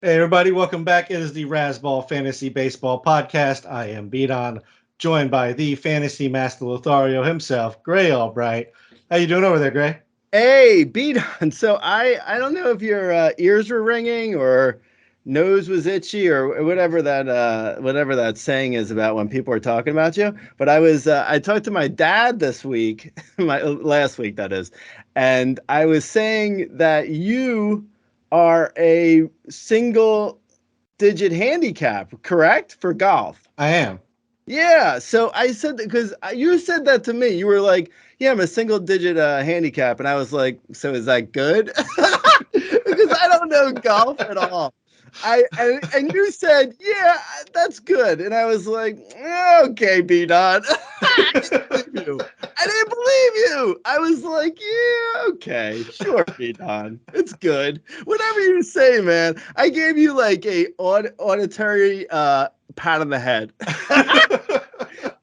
Hey everybody, welcome back. It is the Rasball Fantasy Baseball Podcast. I am Beaton, joined by the Fantasy Master Lothario himself, Gray Albright. How you doing over there, Gray? Hey, beat on. So I don't know if your ears were ringing or nose was itchy or whatever that saying is about when people are talking about you. But I talked to my dad this week, my last week that is, and I was saying that you are a single digit handicap, correct, for golf. I am. Yeah, so I said because you said that to me. You were like, "Yeah, I'm a single digit handicap," and I was like, "So is that good?" Because I don't know golf at all. And you said, "Yeah, that's good," and I was like, "Okay, B dot." I didn't believe you. I didn't believe you. I was like, "Yeah, okay, sure, B Don, it's good. Whatever you say, man." I gave you like a auditory pat on the head.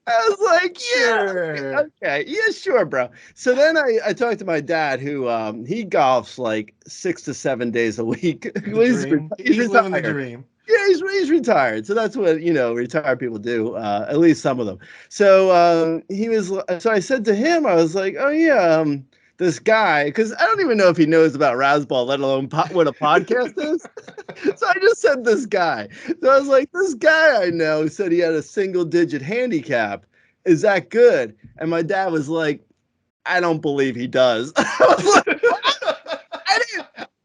I was like, yeah, Sure. okay, yeah, sure, bro. So then I talked to my dad, who he golfs like 6 to 7 days a week. The dream. He's He's living the retired. dream. Yeah, he's retired. So that's what retired people do. At least some of them. So So I said to him, I was like, oh yeah, this guy, because I don't even know if he knows about Razzball, let alone what a podcast is. So I just said this guy. So I was like, this guy I know said he had a single digit handicap. Is that good? And my dad was like, I don't believe he does. I was like,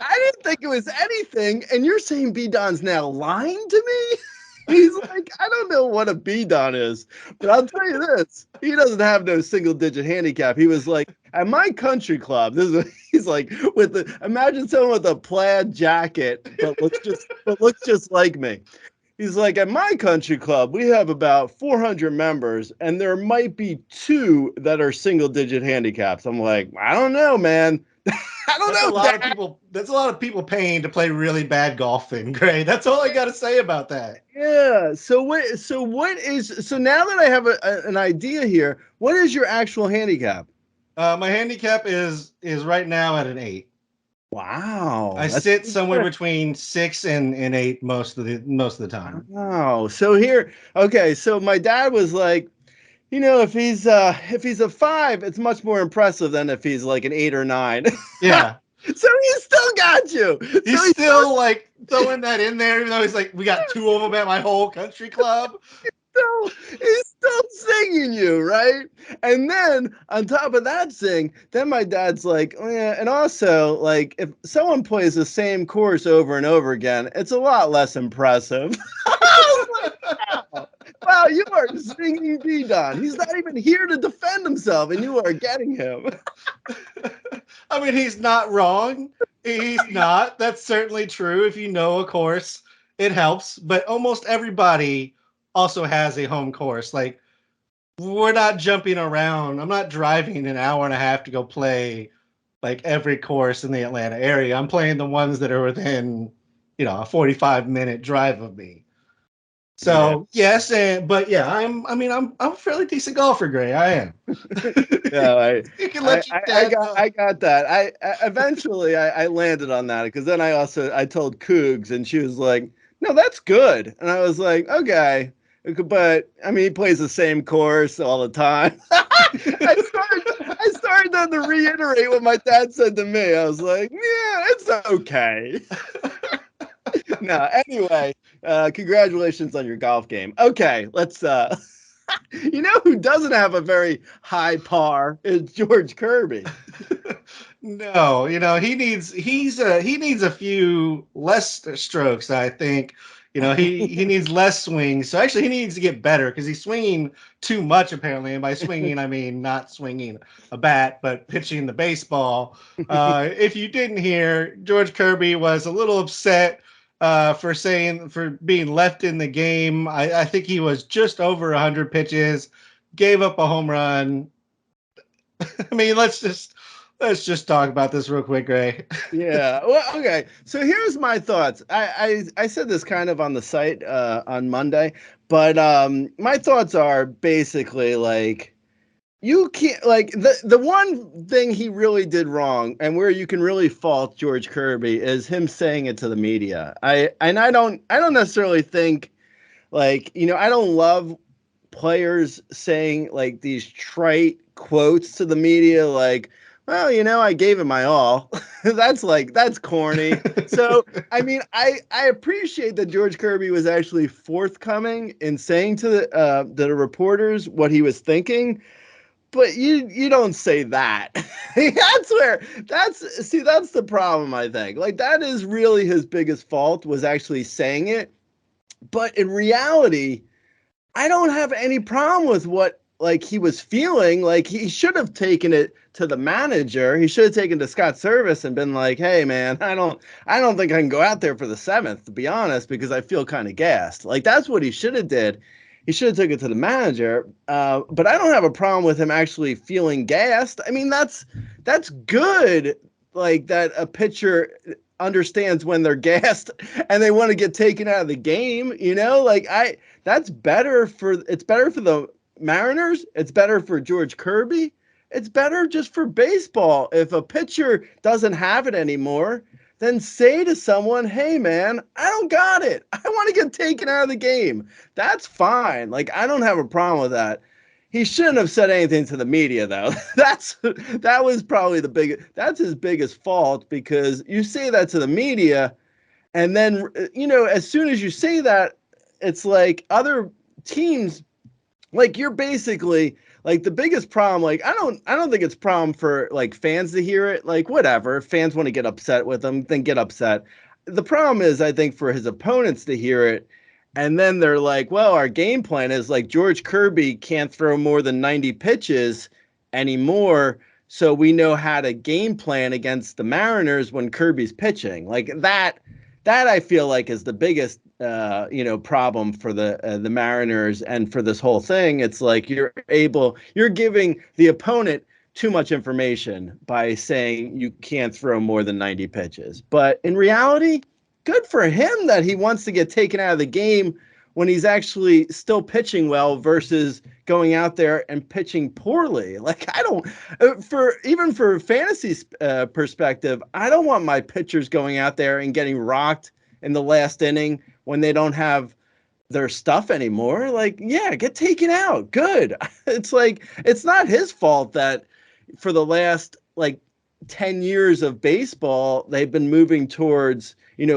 I didn't think it was anything. And you're saying B Don's now lying to me? He's like, I don't know what a B Don is, but I'll tell you this: he doesn't have no single digit handicap. He was like, at my country club. This is what he's like with the imagine someone with a plaid jacket, but looks just like me. He's like, at my country club, we have about 400 members, and there might be two that are single digit handicaps. I'm like, I don't know, man. I don't That's a know, lot of Dad. people. That's a lot of people paying to play really bad golfing, Gray. That's all I got to say about that. Yeah. So now that I have an idea here, what is your actual handicap? My handicap is right now at an 8. Wow, I that's sit pretty somewhere good. between 6 and 8 most of the time. Wow. So here, okay. So my dad was like, if he's a five, it's much more impressive than if he's like an 8 or 9. Yeah, So he still got you. he's still like throwing that in there, even though he's like, we got two of them at my whole country club. He's still singing you, right? And then on top of that then my dad's like, oh yeah, and also like if someone plays the same course over and over again, it's a lot less impressive. I was like, wow, wow, you are singing B Don. He's not even here to defend himself, and you are getting him. I mean, he's not wrong. He's not. That's certainly true. If you know a course, it helps. But almost everybody also has a home course. Like, we're not jumping around. I'm not driving an hour and a half to go play like every course in the Atlanta area. I'm playing the ones that are within, a 45-minute drive of me. Yeah. So yes, but yeah, I'm a fairly decent golfer, Gray. I am. No, You can I, let your I, I dad got, know. I got that. Eventually I landed on that because then I told Cougs and she was like, "No, that's good," and I was like, "Okay," but I mean, he plays the same course all the time. I started then to reiterate what my dad said to me. I was like, "Yeah, it's okay." No, anyway, congratulations on your golf game. Okay, let's you know who doesn't have a very high par is George Kirby. No, he needs a few less strokes. I think he needs less swings. So actually, he needs to get better because he's swinging too much apparently. And by swinging, I mean not swinging a bat, but pitching the baseball. If you didn't hear, George Kirby was a little upset for being left in the game. I think he was just over 100 pitches, gave up a home run. I mean, let's just talk about this real quick, Ray. Yeah. Well, okay. So here's my thoughts. I said this kind of on the site on Monday, but my thoughts are basically like you can't like the one thing he really did wrong, and where you can really fault George Kirby is him saying it to the media. I don't necessarily think like, I don't love players saying like these trite quotes to the media like, well, I gave it my all. That's corny. So I mean, I appreciate that George Kirby was actually forthcoming in saying to the reporters what he was thinking, but you don't say that. That's the problem, I think. Like, that is really his biggest fault, was actually saying it. But in reality, I don't have any problem with what like he was feeling. Like, he should have taken it to the manager. He should have taken to Scott Service and been like, "Hey man, I don't think I can go out there for the 7th, to be honest, because I feel kind of gassed." Like, that's what he should have did. He should have took it to the manager. But I don't have a problem with him actually feeling gassed. I mean, that's good. Like, that a pitcher understands when they're gassed and they want to get taken out of the game. Like, it's better for the Mariners. It's better for George Kirby. It's better just for baseball. If a pitcher doesn't have it anymore, then say to someone, "Hey man, I don't got it. I want to get taken out of the game." That's fine. Like, I don't have a problem with that. He shouldn't have said anything to the media, though. That was probably that's his biggest fault, because you say that to the media, and then, as soon as you say that, it's like other teams, like, you're basically like, the biggest problem. Like, I don't think it's a problem for like fans to hear it. Like, whatever, if fans want to get upset with them, then get upset. The problem is, I think, for his opponents to hear it, and then they're like, well, our game plan is like George Kirby can't throw more than 90 pitches anymore, so we know how to game plan against the Mariners when Kirby's pitching. Like, that I feel like is the biggest problem for the Mariners and for this whole thing. It's like, you're giving the opponent too much information by saying you can't throw more than 90 pitches. But in reality, good for him that he wants to get taken out of the game when he's actually still pitching well, versus going out there and pitching poorly. Like, I don't, for fantasy perspective, I don't want my pitchers going out there and getting rocked in the last inning when they don't have their stuff anymore. Like, yeah, get taken out. Good. It's like, it's not his fault that for the last like 10 years of baseball, they've been moving towards,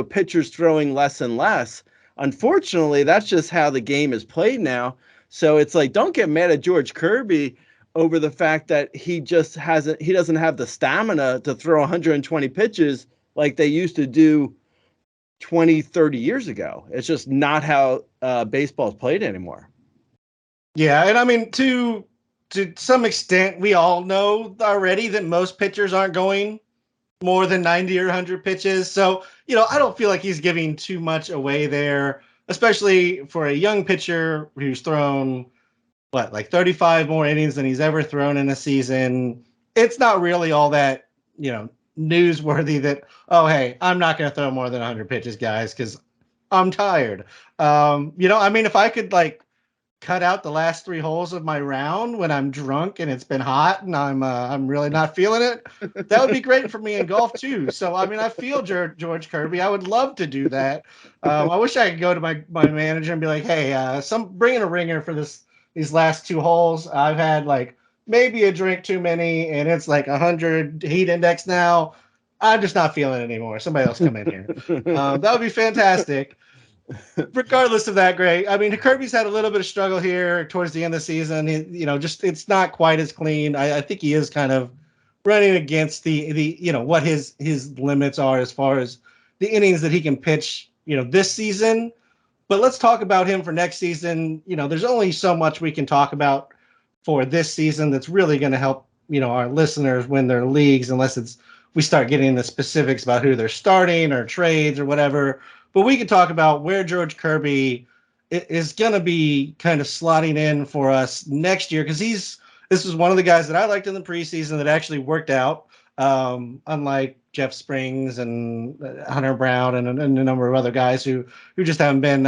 pitchers throwing less and less. Unfortunately, that's just how the game is played now. So it's like, don't get mad at George Kirby over the fact that he doesn't have the stamina to throw 120 pitches like they used to do 20, 30 years ago. It's just not how baseball is played anymore. Yeah, and I mean, to some extent, we all know already that most pitchers aren't going more than 90 or 100 pitches. So, I don't feel like he's giving too much away there, especially for a young pitcher who's thrown, like 35 more innings than he's ever thrown in a season. It's not really all that, newsworthy that, oh, hey, I'm not going to throw more than 100 pitches, guys, because I'm tired. I mean, if I could, like, cut out the last 3 holes of my round when I'm drunk and it's been hot and I'm really not feeling it, that would be great for me in golf too. So I mean, I feel George Kirby. I would love to do that. I wish I could go to my manager and be like, hey, bring in a ringer for these last 2 holes. I've had like maybe a drink too many and it's like 100 heat index now. I'm just not feeling it anymore. Somebody else come in here. That would be fantastic. Regardless of that, great. I mean, Kirby's had a little bit of struggle here towards the end of the season. Just it's not quite as clean. I think he is kind of running against the what his limits are as far as the innings that he can pitch, this season. But let's talk about him for next season. There's only so much we can talk about for this season that's really going to help, our listeners win their leagues, unless we start getting into specifics about who they're starting or trades or whatever. But we can talk about where George Kirby is going to be kind of slotting in for us next year, because this was one of the guys that I liked in the preseason that actually worked out, unlike Jeff Springs and Hunter Brown and a number of other guys who just haven't been,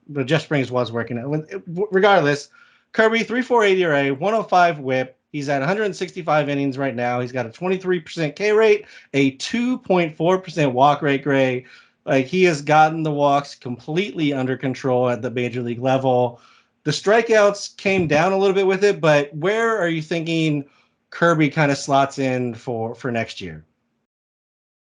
but Jeff Springs was working out. Regardless, Kirby, 3.48 ERA, 105 WHIP, He's at 165 innings right now. He's got a 23% K rate, a 2.4% walk rate, Gray. Like, he has gotten the walks completely under control at the major league level. The strikeouts came down a little bit with it, but where are you thinking Kirby kind of slots in for next year?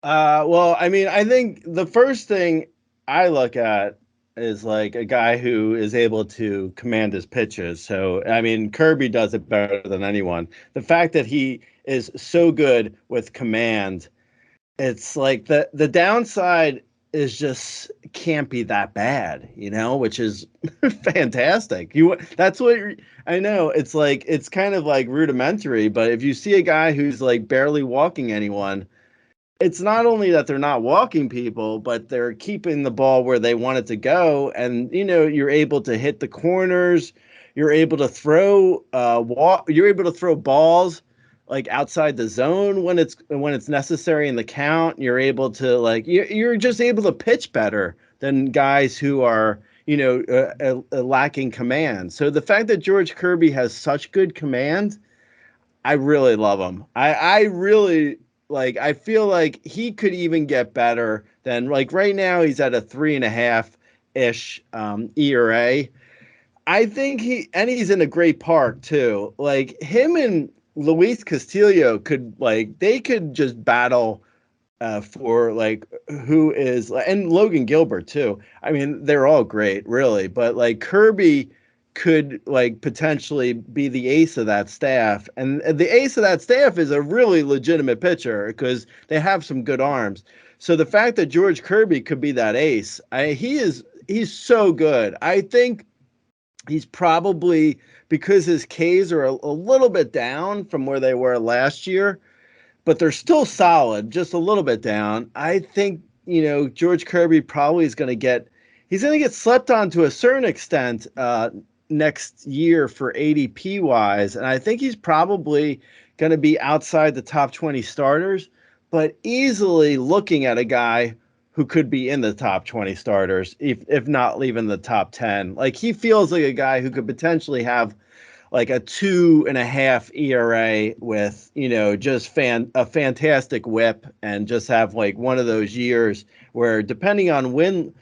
Well, I mean, I think the first thing I look at is like a guy who is able to command his pitches. So, I mean, Kirby does it better than anyone. The fact that he is so good with command, it's like the downside is just can't be that bad, which is fantastic. That's what I know. It's like it's kind of like rudimentary, but if you see a guy who's like barely walking anyone, it's not only that they're not walking people, but they're keeping the ball where they want it to go. And, you're able to hit the corners. You're able to throw you're able to throw balls like outside the zone when it's necessary in the count. You're able to you're just able to pitch better than guys who are, lacking command. So the fact that George Kirby has such good command, I really love him. I really I feel like he could even get better than right now he's at a 3.5-ish ERA. I think he's in a great park too. Like him and Luis Castillo they could just battle for who is, and Logan Gilbert too. I mean, they're all great, really, but Kirby could potentially be the ace of that staff, and the ace of that staff is a really legitimate pitcher because they have some good arms. So the fact that George Kirby could be that ace, he's so good. I think he's probably, because his Ks are a little bit down from where they were last year, but they're still solid, just a little bit down. I think, George Kirby probably is going to get slept on to a certain extent next year for ADP wise. And I think he's probably going to be outside the top 20 starters, but easily looking at a guy who could be in the top 20 starters, if not even the top 10. Like he feels like a guy who could potentially have like a 2.5 ERA with, just a fantastic whip, and just have like one of those years where, depending on when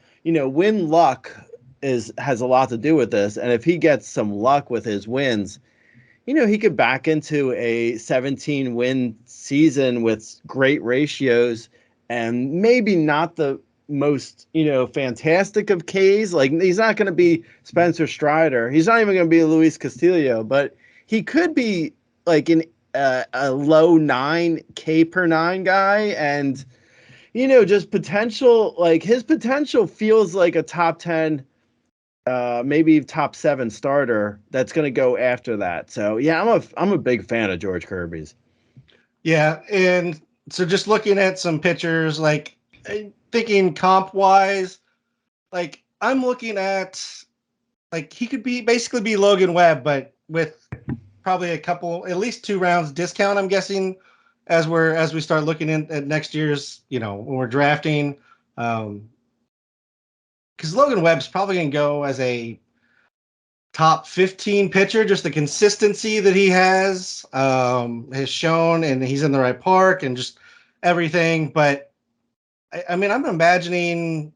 luck has a lot to do with this. And if he gets some luck with his wins, he could back into a 17 win season with great ratios, and maybe not the most, fantastic of Ks. Like he's not going to be Spencer Strider. He's not even going to be Luis Castillo, but he could be like a low 9K per 9 guy. And, just potential, like his potential feels like a top 10, maybe top 7 starter that's going to go after that. So yeah, I'm a big fan of George Kirby's. Yeah, and so just looking at some pictures, thinking comp wise, I'm looking at he could basically be Logan Webb, but with probably at least 2 rounds discount, I'm guessing, as we start looking at next year's, when we're drafting. Because Logan Webb's probably going to go as a top 15 pitcher. Just the consistency that he has shown, and he's in the right park and just everything. But I mean, I'm imagining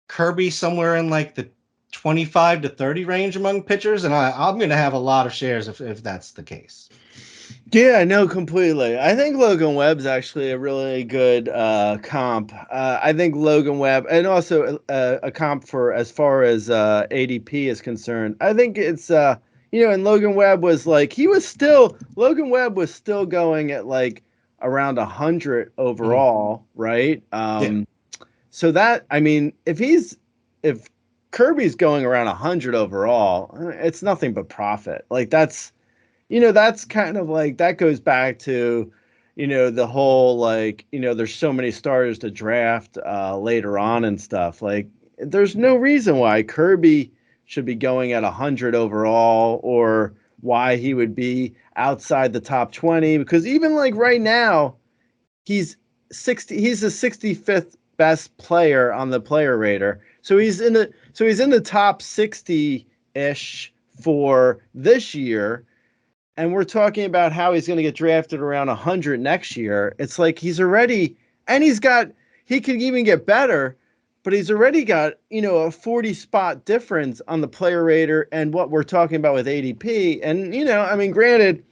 Kirby somewhere in the 25 to 30 range among pitchers, and I'm going to have a lot of shares if that's the case. Yeah, I know completely. I think Logan Webb's actually a really good comp. I think Logan Webb, and also a comp for as far as ADP is concerned. I think it's and Logan Webb was Logan Webb was still going at around 100 overall, right? Yeah. So that, I mean, if Kirby's going around 100 overall, it's nothing but profit. That's kind of that goes back to, the whole, there's so many starters to draft later on and stuff. There's no reason why Kirby should be going at 100 overall, or why he would be outside the top 20, because even right now, he's the 65th best player on the player rater. So he's in the top 60-ish for this year. and we're talking about how he's going to get drafted around 100 next year. It's like he's already, and he could even get better, but he's already got, a 40 spot difference on the player rater and what we're talking about with ADP. And, I mean, granted,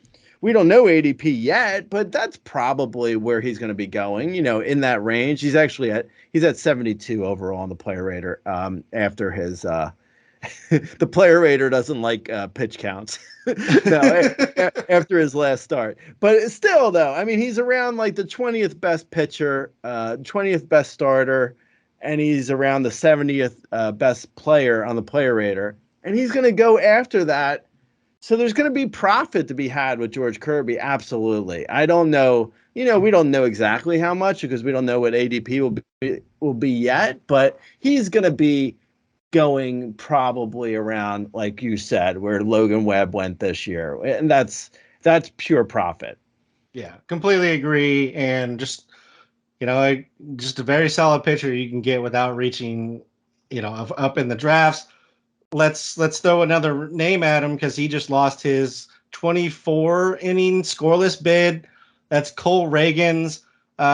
we don't know ADP yet, but that's probably where he's going to be going, in that range. He's at 72 overall on the player rater after his, the player rater doesn't like pitch counts. No, after his last start. But still, though, I mean, he's around like the 20th best pitcher, 20th best starter, and he's around the 70th best player on the player rater. And he's going to go after that. So there's going to be profit to be had with George Kirby. Absolutely. I don't know. We don't know exactly how much because we don't know what ADP will be yet. But he's going to be going probably around, like you said, where Logan Webb went this year. And that's pure profit. Yeah, completely agree. And just, just a very solid pitcher you can get without reaching, up in the drafts. Let's throw another name at him because he just lost his 24 inning scoreless bid. That's Cole Ragans.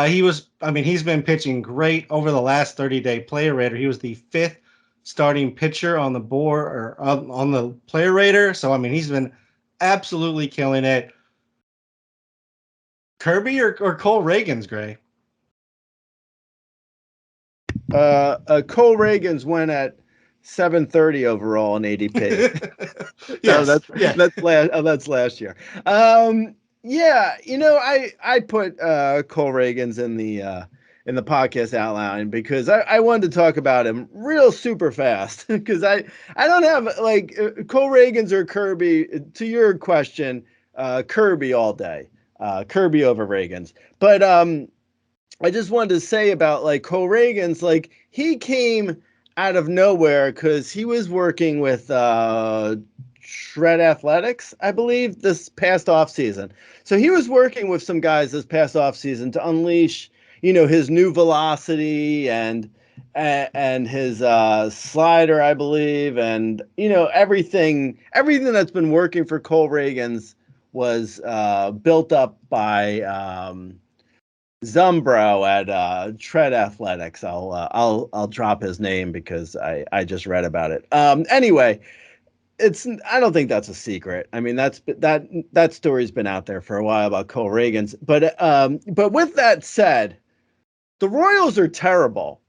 He's been pitching great over the last 30-day player rater. He was the 5th starting pitcher on the board or on the player rater. So, he's been absolutely killing it. Kirby or Cole Ragans, Gray? Cole Ragans went at 730 overall in ADP. Yes, that's last year. I put Cole Ragans in the podcast outline because I wanted to talk about him real super fast because I don't have like Cole Ragans or Kirby. To your question, Kirby all day, Kirby over Ragans. But I just wanted to say about like Cole Ragans, like he came out of nowhere because he was working with Shred Athletics, I believe, this past offseason. So he was working with some guys this past offseason to unleash, his new velocity and his slider, I believe, and everything that's been working for Cole Ragans was built up by Zumbro at Tread Athletics. I'll drop his name because I just read about it. Anyway, I don't think that's a secret. I mean, that story's been out there for a while about Cole Ragans. But with that said, the Royals are terrible.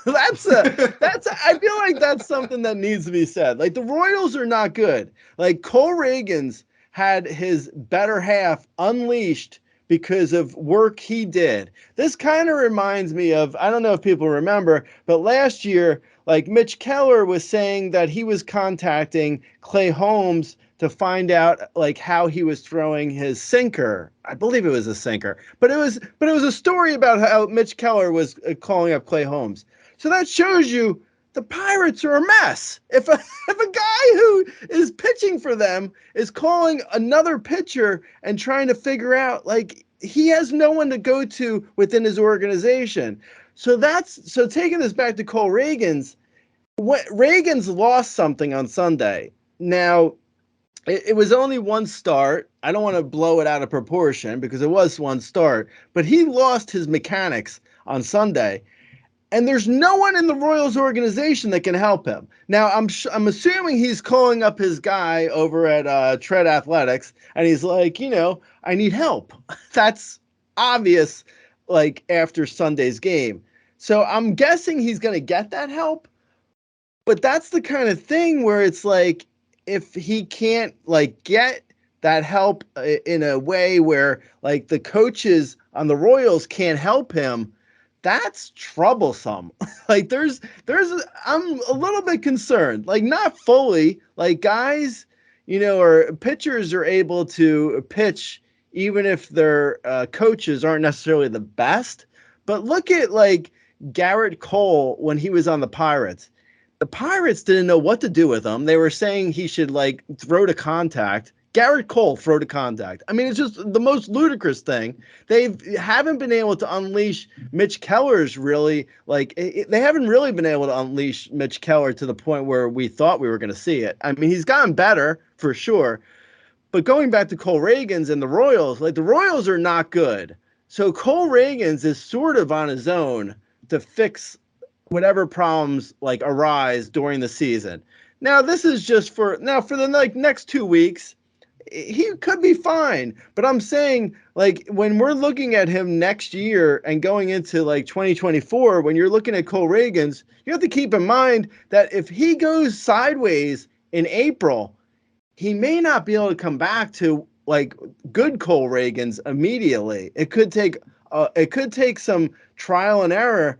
I feel like that's something that needs to be said. Like the Royals are not good. Like Cole Ragans had his better half unleashed because of work he did. This kind of reminds me of, I don't know if people remember, but last year, like Mitch Keller was saying that he was contacting Clay Holmes to find out like how he was throwing his sinker. I believe it was a sinker, but it was a story about how Mitch Keller was calling up Clay Holmes. So that shows you the Pirates are a mess. If a guy who is pitching for them is calling another pitcher and trying to figure out, like, he has no one to go to within his organization. So taking this back to Cole Ragans, Ragans lost something on Sunday. Now, it was only one start. I don't want to blow it out of proportion because it was one start, but he lost his mechanics on Sunday. And there's no one in the Royals organization that can help him. Now, I'm assuming he's calling up his guy over at Tread Athletics, and he's like, I need help. That's obvious, like, after Sunday's game. So I'm guessing he's going to get that help. But that's the kind of thing where it's like, if he can't, like, get that help in a way where, like, the coaches on the Royals can't help him, that's troublesome. Like I'm a little bit concerned, like not fully, like guys, or pitchers are able to pitch even if their coaches aren't necessarily the best. But look at like Garrett Cole when he was on the Pirates. The Pirates didn't know what to do with him. They were saying he should like throw to contact. Garrett Cole throw to contact. I mean, it's just the most ludicrous thing. They haven't been able to unleash Mitch Keller's really, like, they haven't really been able to unleash Mitch Keller to the point where we thought we were going to see it. I mean, he's gotten better for sure, But going back to Cole Ragans and the Royals, like the Royals are not good. So Cole Ragans is sort of on his own to fix whatever problems like arise during the season. Now this is just for the like next 2 weeks. He could be fine, but I'm saying like when we're looking at him next year and going into like 2024, when you're looking at Cole Ragans, you have to keep in mind that if he goes sideways in April, he may not be able to come back to like good Cole Ragans immediately. It could take some trial and error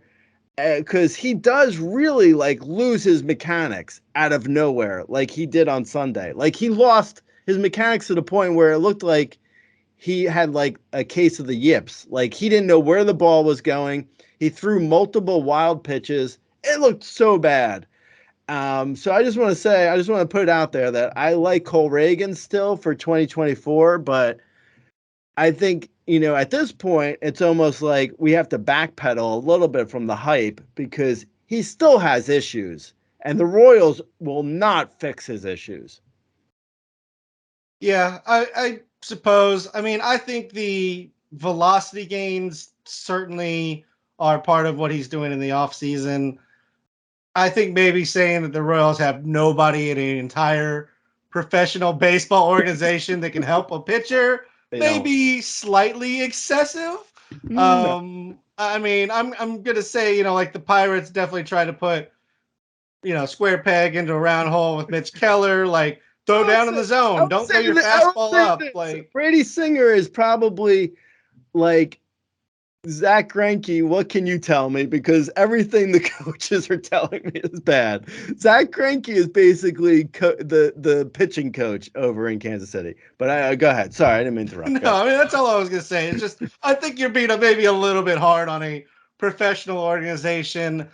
because he does really like lose his mechanics out of nowhere, like he did on Sunday. Like he lost his mechanics to the point where it looked like he had like a case of the yips. Like he didn't know where the ball was going. He threw multiple wild pitches. It looked so bad. So I just want to put it out there that I like Cole Reagan still for 2024, but I think, at this point, it's almost like we have to backpedal a little bit from the hype because he still has issues and the Royals will not fix his issues. Yeah, I suppose. I mean, I think the velocity gains certainly are part of what he's doing in the offseason. I think maybe saying that the Royals have nobody in an entire professional baseball organization that can help a pitcher may be slightly excessive. I mean, I'm gonna say, like the Pirates definitely try to put, square peg into a round hole with Mitch Keller, like throw down in the zone, don't throw your fastball up. Like Brady Singer is probably like Zach Greinke, what can you tell me? Because everything the coaches are telling me is bad. Zach Greinke is basically the pitching coach over in Kansas City. But go ahead. Sorry, I didn't mean to interrupt. No, I mean that's all I was gonna say. It's just I think you're being maybe a little bit hard on a professional organization.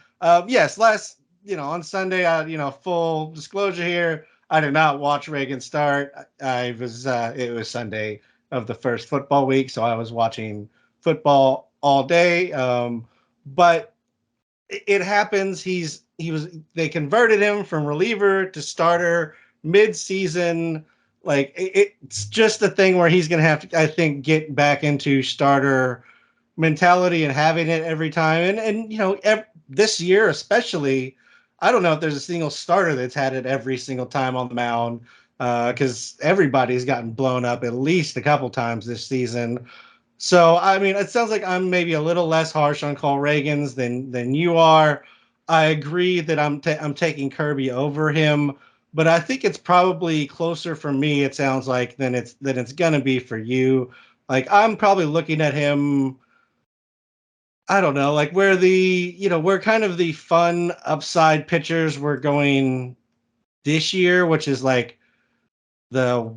Yes, on Sunday, full disclosure here, I did not watch Reagan start. It was Sunday of the first football week, so I was watching football all day. But it happens. They converted him from reliever to starter mid-season. Like it's just a thing where he's going to have to, I think, get back into starter mentality and having it every time. And this year especially, I don't know if there's a single starter that's had it every single time on the mound because everybody's gotten blown up at least a couple times this season. So I mean, it sounds like I'm maybe a little less harsh on Cole Ragans than you are. I agree that I'm taking Kirby over him, but I think it's probably closer for me. It sounds like than it's gonna be for you. Like I'm probably looking at him. I don't know, like where kind of the fun upside pitchers were going this year, which is like the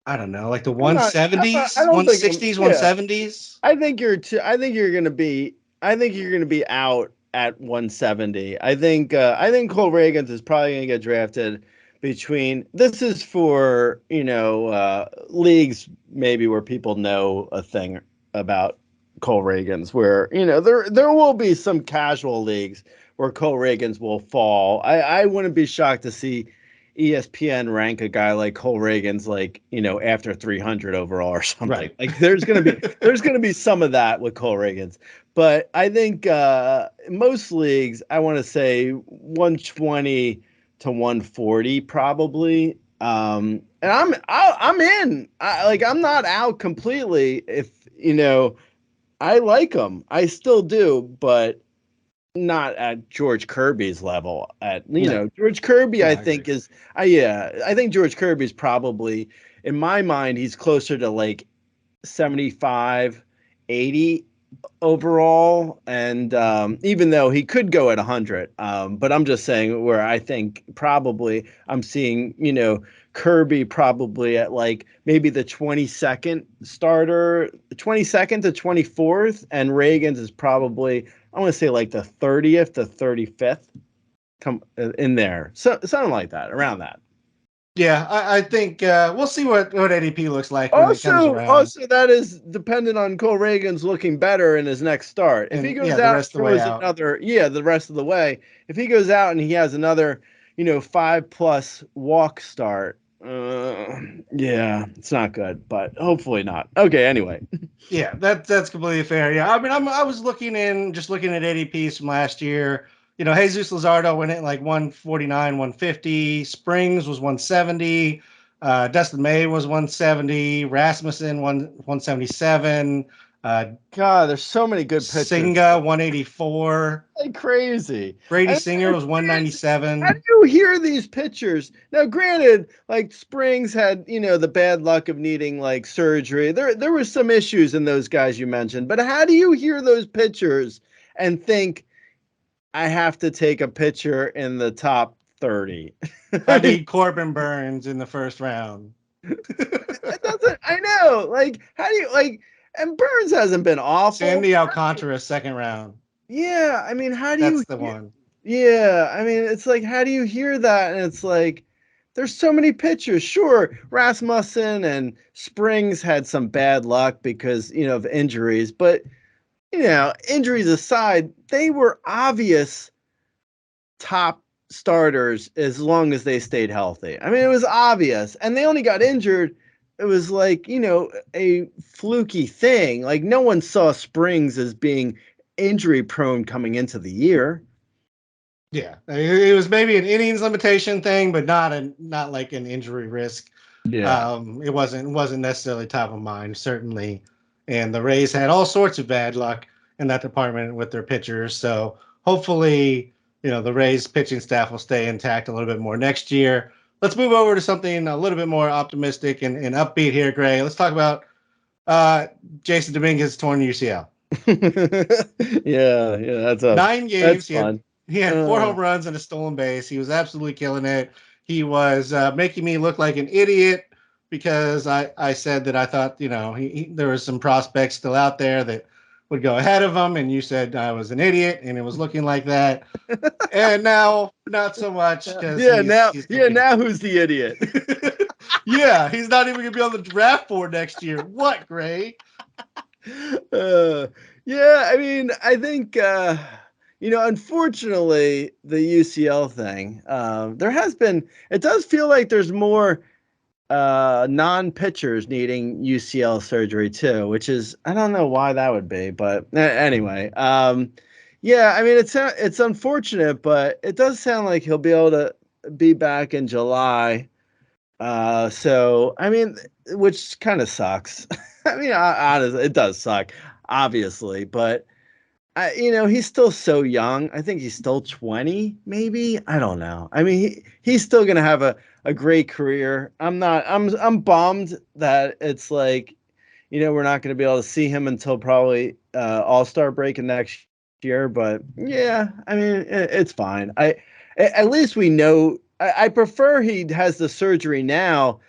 I don't know, like the 170s, I don't think 160s, 170s. I think you're gonna be out at 170. I think Cole Ragans is probably gonna get drafted between. This is for leagues maybe where people know a thing about Cole Ragans, where there will be some casual leagues where Cole Ragans will fall. I wouldn't be shocked to see ESPN rank a guy like Cole Ragans like after 300 overall or something. Right. Like there's gonna be some of that with Cole Ragans, but I think most leagues I want to say 120 to 140 probably. And I'm in. I'm not out completely. If I like him, I still do, but not at George Kirby's level. George Kirby, I think I think George Kirby's probably, in my mind, he's closer to like 75, 80 overall. And even though he could go at 100, but I'm just saying where I think probably I'm seeing, Kirby probably at like maybe the 22nd starter, 22nd to 24th, and Reagan's is probably, I want to say like the 30th to 35th come in there. So something like that, around that. Yeah, I think we'll see what ADP looks like when it comes around. Also, that is dependent on Cole Reagan's looking better in his next start. If he goes out and throws another, the rest of the way. If he goes out and he has another, 5+ walk start, Yeah, it's not good, but hopefully not. Okay, anyway. Yeah, that's completely fair. Yeah, I mean, I was looking at ADPs from last year. Jesus Luzardo went at like 149, 150. Springs was 170. Dustin May was 170. Rasmussen 177. God, there's so many good pitchers. Singa 184. Like crazy. Brady I Singer was How do 197. you hear these pitchers? Now, granted, like Springs had, the bad luck of needing like surgery. There was some issues in those guys you mentioned, but how do you hear those pitchers and think I have to take a pitcher in the top 30? I need Corbin Burns in the first round. It doesn't. I know. Like, how do you like? And Burns hasn't been awful. Sandy Alcantara second round. Yeah, I mean, how do you? That's the one. Yeah, I mean, it's like, how do you hear that? And it's like, there's so many pitchers. Sure, Rasmussen and Springs had some bad luck because, of injuries. But, injuries aside, they were obvious top starters as long as they stayed healthy. I mean, it was obvious. And they only got injured. It was like, a fluky thing. Like, no one saw Springs as being injury prone coming into the year. Yeah, it was maybe an innings limitation thing, but not like an injury risk. Yeah. It wasn't necessarily top of mind, certainly. And the Rays had all sorts of bad luck in that department with their pitchers. So hopefully, the Rays pitching staff will stay intact a little bit more next year. Let's move over to something a little bit more optimistic and upbeat here, Gray. Let's talk about Jasson Dominguez torn UCL. Yeah, that's 9 games. That's fun. He had 4 home runs and a stolen base. He was absolutely killing it. He was making me look like an idiot because I said that I thought, there was some prospects still out there that would go ahead of him. And you said I was an idiot and it was looking like that. And now, not so much. Now who's the idiot? Yeah, he's not even going to be on the draft board next year. What, Gray? Yeah, I mean, I think, unfortunately, the UCL thing, it does feel like there's more non-pitchers needing UCL surgery too, which is, I don't know why that would be, but anyway, yeah, I mean, it's unfortunate, but it does sound like he'll be able to be back in July. So, I mean, which kind of sucks. I mean, honestly, it does suck, obviously, but he's still so young. I think he's still 20, maybe. I don't know. I mean, he's still gonna have a great career. I'm bummed that it's like, we're not gonna be able to see him until probably All-Star break in next year. But yeah, I mean, it's fine. At least we know. I prefer he has the surgery now,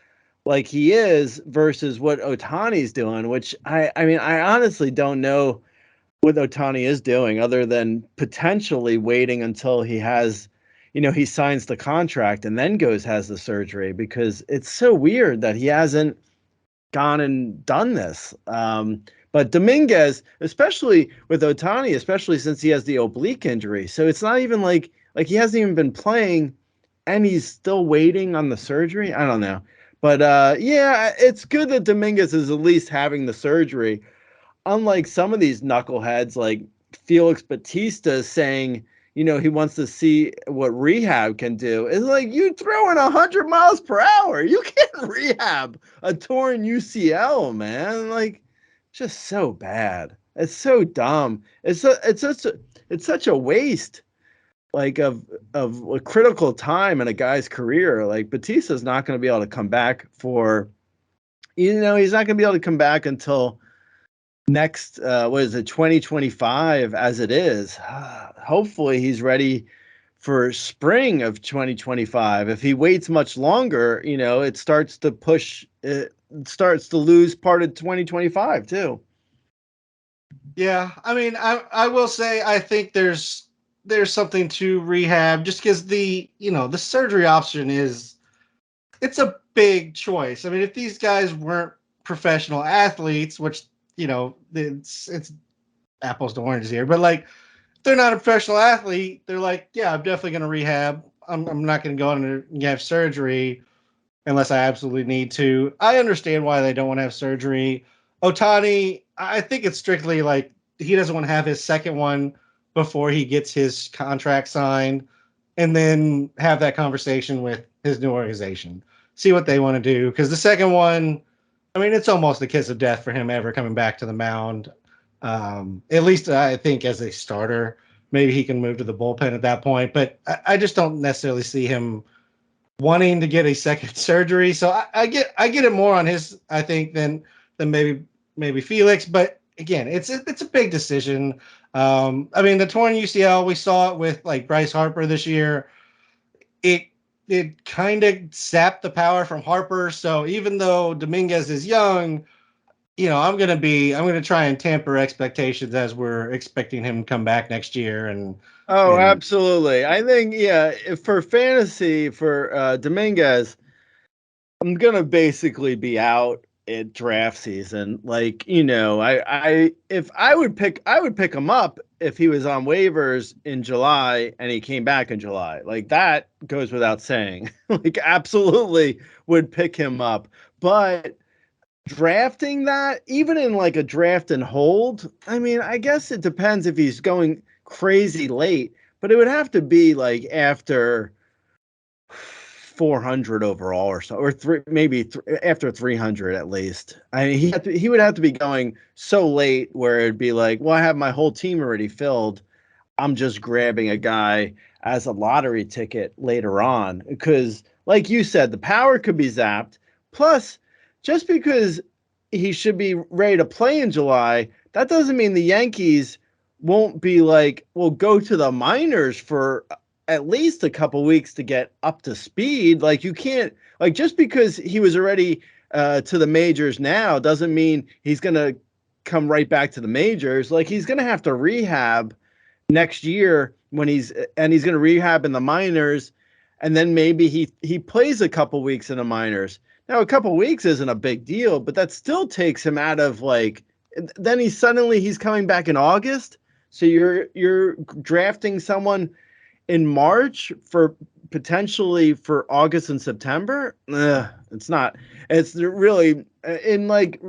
like he is, versus what Ohtani's doing. Which I mean, I honestly don't know what Ohtani is doing other than potentially waiting until he has, he signs the contract and then has the surgery, because it's so weird that he hasn't gone and done this. But Dominguez, especially with Ohtani, especially since he has the oblique injury. So it's not even like he hasn't even been playing and he's still waiting on the surgery. I don't know. But yeah, it's good that Dominguez is at least having the surgery. Unlike some of these knuckleheads like Felix Bautista saying, he wants to see what rehab can do. It's like, you throwing 100 miles per hour. You can't rehab a torn UCL, man. Like, just so bad. It's so dumb. It's such a waste, like, of a critical time in a guy's career. Like, Bautista's not going to be able to come back for, he's not going to be able to come back until next, 2025 as it is. Hopefully he's ready for spring of 2025. If he waits much longer, it starts to lose part of 2025 too. Yeah, I mean, I will say I think there's something to rehab, just because the surgery option it's a big choice. I mean, if these guys weren't professional athletes, which it's apples to oranges here, but like, if they're not a professional athlete, they're like, yeah, I'm definitely going to rehab. I'm not going to go in and have surgery. unless I absolutely need to. I understand why they don't want to have surgery. Ohtani, I think it's strictly like he doesn't want to have his second one before he gets his contract signed, and then have that conversation with his new organization. See what they want to do. Because the second one, I mean, it's almost a kiss of death for him ever coming back to the mound. At least I think as a starter, maybe he can move to the bullpen at that point. But I just don't necessarily see him wanting to get a second surgery. So I get it more on his, I think, than maybe Felix. But again, it's a big decision. I mean, the torn UCL, we saw it with like Bryce Harper this year. It it kind of sapped the power from Harper. So even though Dominguez is young, I'm gonna try and tamper expectations as we're expecting him to come back next year. Oh, And absolutely. I think, yeah, if for fantasy for Dominguez, I'm gonna basically be out at draft season. Like, I if I would pick him up if he was on waivers in July and he came back in July. Like that goes without saying. Like absolutely would pick him up. But drafting that, even in like a draft and hold, I mean, I guess it depends if he's going crazy late, but it would have to be like after 400 overall or so, or after 300 at least. I mean, he would have to be going so late where it'd be like, well, I have my whole team already filled. I'm just grabbing a guy as a lottery ticket later on because, like you said, the power could be zapped. Plus, just because he should be ready to play in July, that doesn't mean the Yankees won't be like, well, go to the minors for at least a couple weeks to get up to speed. Like you can't, like just because he was already to the majors now doesn't mean he's going to come right back to the majors. Like he's going to have to rehab next year he's going to rehab in the minors, and then maybe he plays a couple weeks in the minors. Now a couple weeks isn't a big deal, but that still takes him out of like. Then he's coming back in August, so you're drafting someone in March for potentially for August and September. It's not. It's really in like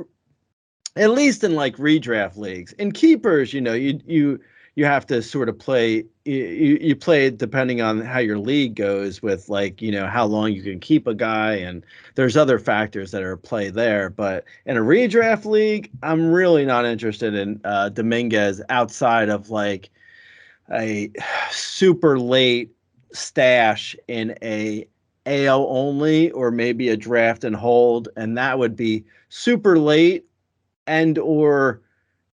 at least in like redraft leagues. In keepers, you have to sort of play you play it depending on how your league goes with like how long you can keep a guy, and there's other factors that are at play there. But in a redraft league, I'm really not interested in Dominguez outside of like a super late stash in a AL only or maybe a draft and hold, and that would be super late and or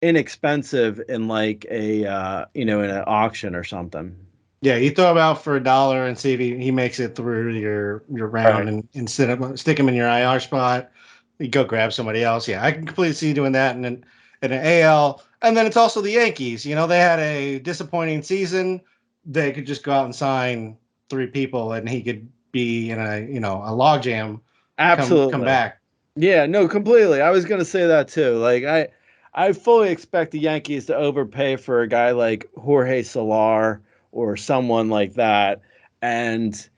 inexpensive in like a in an auction or something. yeah, you throw him out for $1 and see if he makes it through your round, Right. and instead of stick him in your IR spot, you go grab somebody else. Yeah, I can completely see you doing that in an AL. And then it's also the Yankees. They had a disappointing season. They could just go out and sign three people, and he could be in a logjam. Come Absolutely. back. Yeah, no, completely. I was gonna say that too. Like I fully expect the Yankees to overpay for a guy like Jorge Solar or someone like that. And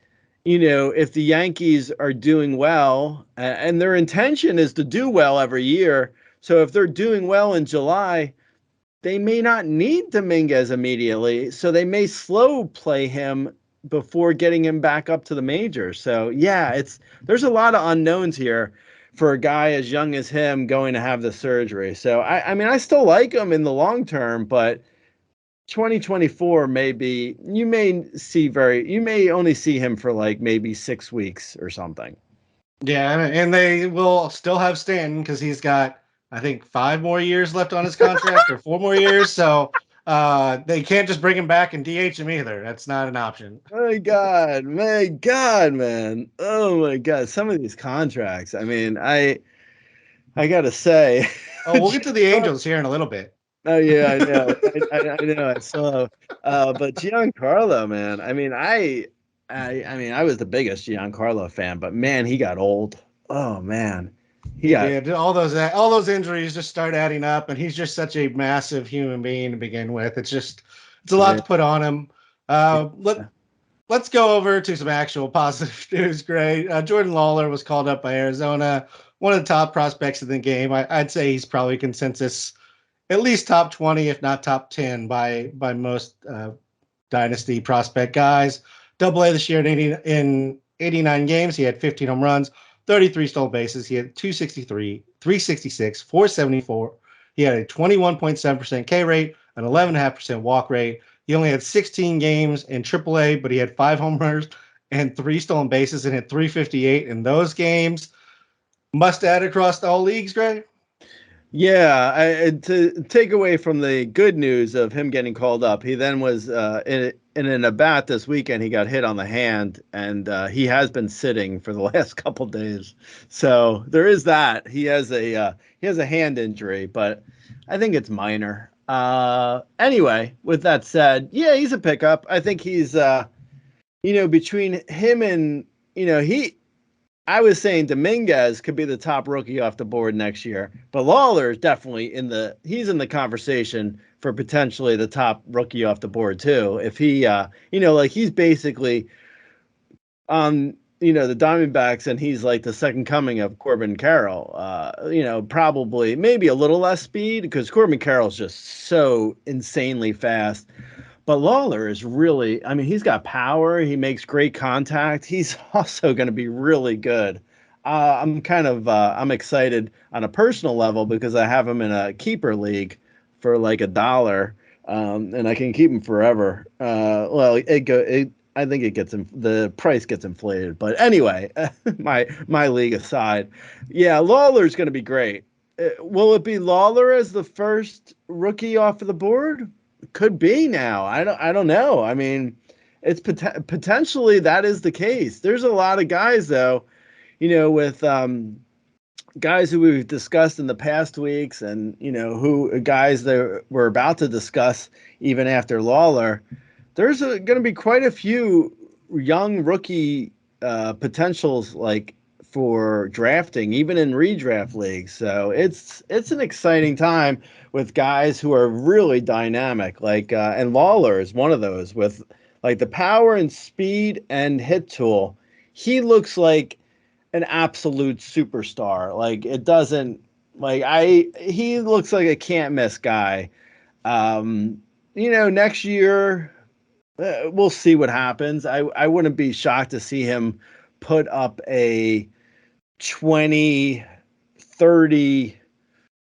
if the Yankees are doing well, and their intention is to do well every year, so if they're doing well in July, they may not need Dominguez immediately, so they may slow play him before getting him back up to the majors. So yeah, there's a lot of unknowns here for a guy as young as him going to have the surgery. So I mean I still like him in the long term, but 2024 you may only see him for like maybe 6 weeks or something. Yeah, and they will still have Stanton because he's got, I think, 5 more years left on his contract or 4 more years. So they can't just bring him back and DH him either. That's not an option. My God, man. Oh my God. Some of these contracts. I mean, I gotta say, Oh, we'll get to the Angels here in a little bit. oh yeah, I know. I know. I saw. But Giancarlo, man. I mean, I was the biggest Giancarlo fan, but man, he got old. Oh man, he He got did. All those injuries just start adding up, and he's just such a massive human being to begin with. It's a lot yeah, to put on him. Uh, let yeah. let's go over to some actual positive news, Gray. Jordan Lawlar was called up by Arizona, one of the top prospects in the game. I'd say he's probably consensus at least top 20, if not top 10 by most dynasty prospect guys. Double A this year in 89 games. He had 15 home runs, 33 stolen bases. He had 263, 366, 474. He had a 21.7% K rate, an 11.5% walk rate. He only had 16 games in AAA, but he had 5 home runs and 3 stolen bases and hit 358 in those games. Must add across all leagues, Greg. Yeah, to take away from the good news of him getting called up, he then was in an at-bat this weekend. He got hit on the hand, and he has been sitting for the last couple days. So there is that. He has a hand injury, but I think it's minor. Anyway, with that said, yeah, he's a pickup. I think he's between him and he I was saying Dominguez could be the top rookie off the board next year, but Lawlar is definitely he's in the conversation for potentially the top rookie off the board too. If he, like he's basically on, the Diamondbacks and he's like the second coming of Corbin Carroll, probably maybe a little less speed because Corbin Carroll's just so insanely fast. But Lawlar is really, I mean, he's got power. He makes great contact. He's also going to be really good. I'm excited on a personal level because I have him in a keeper league for like $1, and I can keep him forever. I think the price gets inflated. But anyway, my league aside, yeah, Lawlar's going to be great. Will it be Lawlar as the first rookie off of the board? Could be now. I don't know. I mean, it's potentially that is the case. There's a lot of guys though, with guys who we've discussed in the past weeks, and who guys that we're about to discuss even after Lawlar. There's going to be quite a few young rookie potentials like for drafting, even in redraft leagues. So it's an exciting time with guys who are really dynamic. Like and Lawlar is one of those with like the power and speed and hit tool. He looks like an absolute superstar. Like it doesn't he looks like a can't miss guy. Next year we'll see what happens. I wouldn't be shocked to see him put up a 20, 30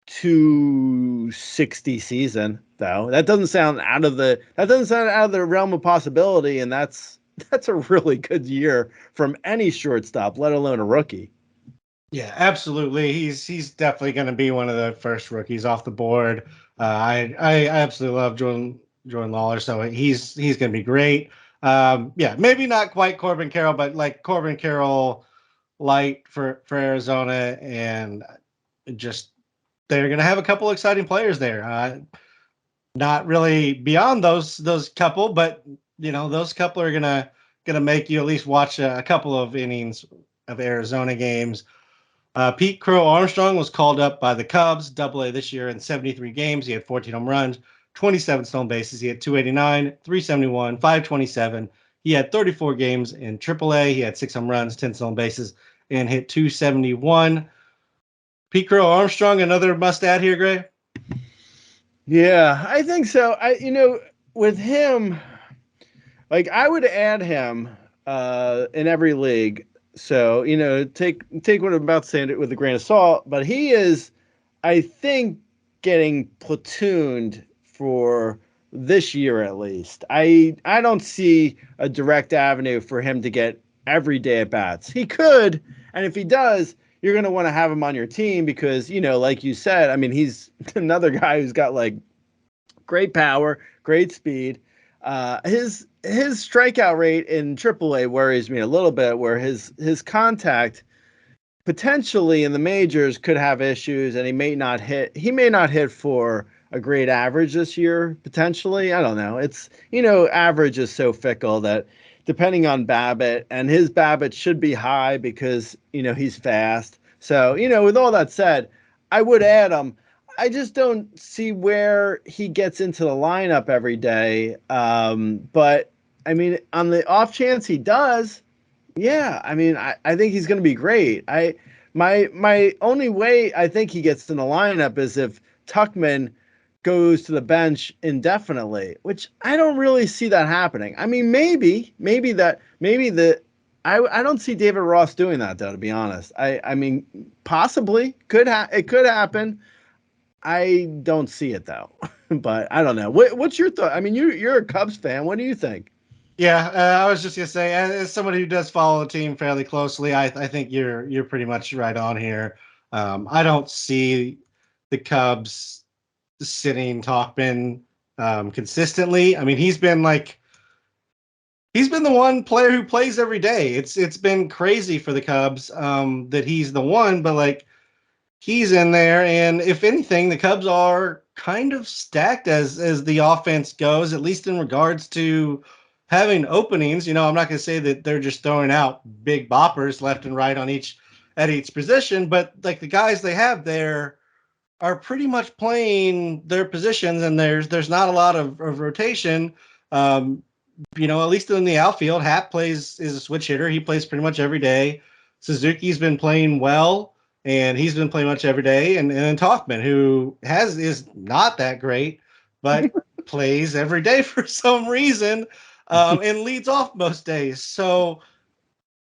to 60 season, though. That doesn't sound out of the realm of possibility, and that's a really good year from any shortstop, let alone a rookie. Yeah, absolutely. He's definitely going to be one of the first rookies off the board. I absolutely love Jordan Lawlar, so he's going to be great. Yeah, maybe not quite Corbin Carroll, but like Corbin Carroll light for Arizona, and just they're going to have a couple exciting players there. Not really beyond those couple, but those couple are gonna make you at least watch a couple of innings of Arizona games. Pete Crow-Armstrong was called up by the Cubs, Double A this year in 73 games. He had 14 home runs, 27 stolen bases. He had 289, 371, 527. He had 34 games in Triple A. He had 6 home runs, 10 stolen bases, and hit 271. Pete Crow-Armstrong, another must add here, Gray. Yeah, I think so. With him, like I would add him in every league. So, take what I'm about to say with a grain of salt, but he is, I think, getting platooned for this year at least. I don't see a direct avenue for him to get every day at bats. He could, and if he does, you're going to want to have him on your team because, like you said, I mean, he's another guy who's got like great power, great speed. His strikeout rate in AAA worries me a little bit, where his contact potentially in the majors could have issues, and he may not hit. He may not hit for a great average this year. Potentially, I don't know. It's average is so fickle that depending on BABIP, and his BABIP should be high because he's fast. So with all that said, I would add him. I just don't see where he gets into the lineup every day. But I mean, on the off chance he does, yeah, I mean, I think he's going to be great. My only way I think he gets in the lineup is if Tuckman goes to the bench indefinitely, which I don't really see that happening. I mean, I don't see David Ross doing that though, to be honest. I mean, possibly it could happen. I don't see it though, but I don't know. What's your thought? I mean, you're a Cubs fan. What do you think? Yeah, I was just gonna say, as somebody who does follow the team fairly closely, I think you're pretty much right on here. I don't see the Cubs sitting Talkman consistently. I mean, he's been the one player who plays every day. It's been crazy for the Cubs that he's the one, but like he's in there, and if anything, the Cubs are kind of stacked as the offense goes, at least in regards to having openings. You know, I'm not going to say that they're just throwing out big boppers left and right on each position, but like the guys they have there are pretty much playing their positions, and there's not a lot of rotation. Um, you know, at least in the outfield, Hap is a switch hitter. He plays pretty much every day. Suzuki's been playing well, and he's been playing much every day. And then Talkman, who is not that great, but plays every day for some reason, and leads off most days. So,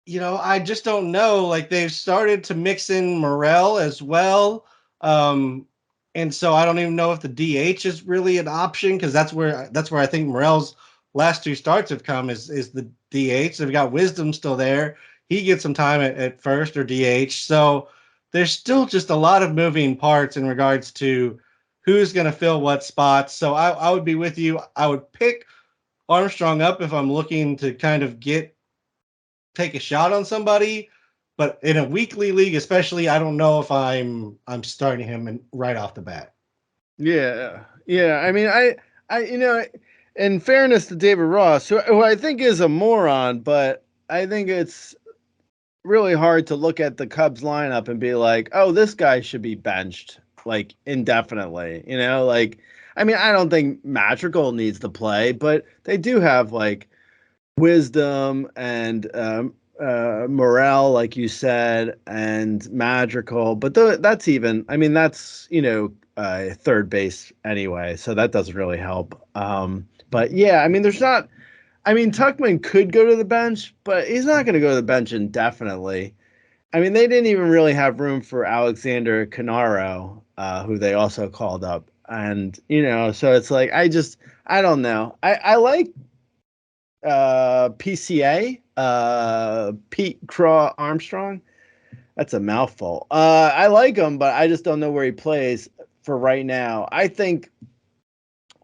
you know, I just don't know. Like they've started to mix in Morel as well. And so I don't even know if the DH is really an option, because that's where I think Morel's last two starts have come is the DH. They've got Wisdom still there. He gets some time at first or DH. So there's still just a lot of moving parts in regards to who's going to fill what spots. So I would be with you. I would pick Armstrong up if I'm looking to kind of take a shot on somebody. But in a weekly league, especially, I don't know if I'm starting him right off the bat. Yeah, yeah. I mean, in fairness to David Ross, who I think is a moron, but I think it's really hard to look at the Cubs lineup and be like, oh, this guy should be benched like indefinitely. Like, I mean, I don't think Madrigal needs to play, but they do have like Wisdom and Morel, like you said, and Madrigal. But that's even, I mean, that's, third base anyway. So that doesn't really help. But yeah, I mean, Tuckman could go to the bench, but he's not going to go to the bench indefinitely. I mean, they didn't even really have room for Alexander Canaro, who they also called up. And, so it's like, I don't know. I like PCA, Pete Crow-Armstrong. That's a mouthful. I like him, but I just don't know where he plays for right now. I think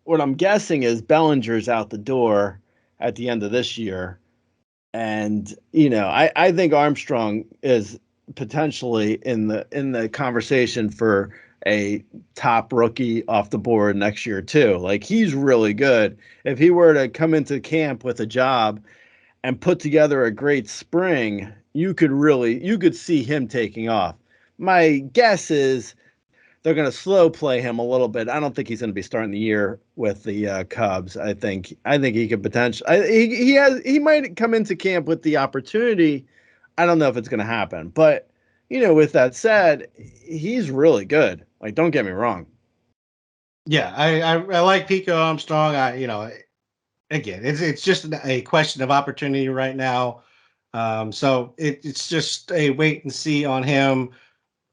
what I'm guessing is Bellinger's out the door at the end of this year. And, I think Armstrong is potentially in the conversation for a top rookie off the board next year too. Like he's really good. If he were to come into camp with a job and put together a great spring, you could see him taking off. My guess is they're going to slow play him a little bit. I don't think he's going to be starting the year with the Cubs. I think he could potentially. He might come into camp with the opportunity. I don't know if it's going to happen, but with that said, he's really good. Like, don't get me wrong. Yeah, I like Pico Armstrong. Again, it's just a question of opportunity right now. So it's just a wait and see on him.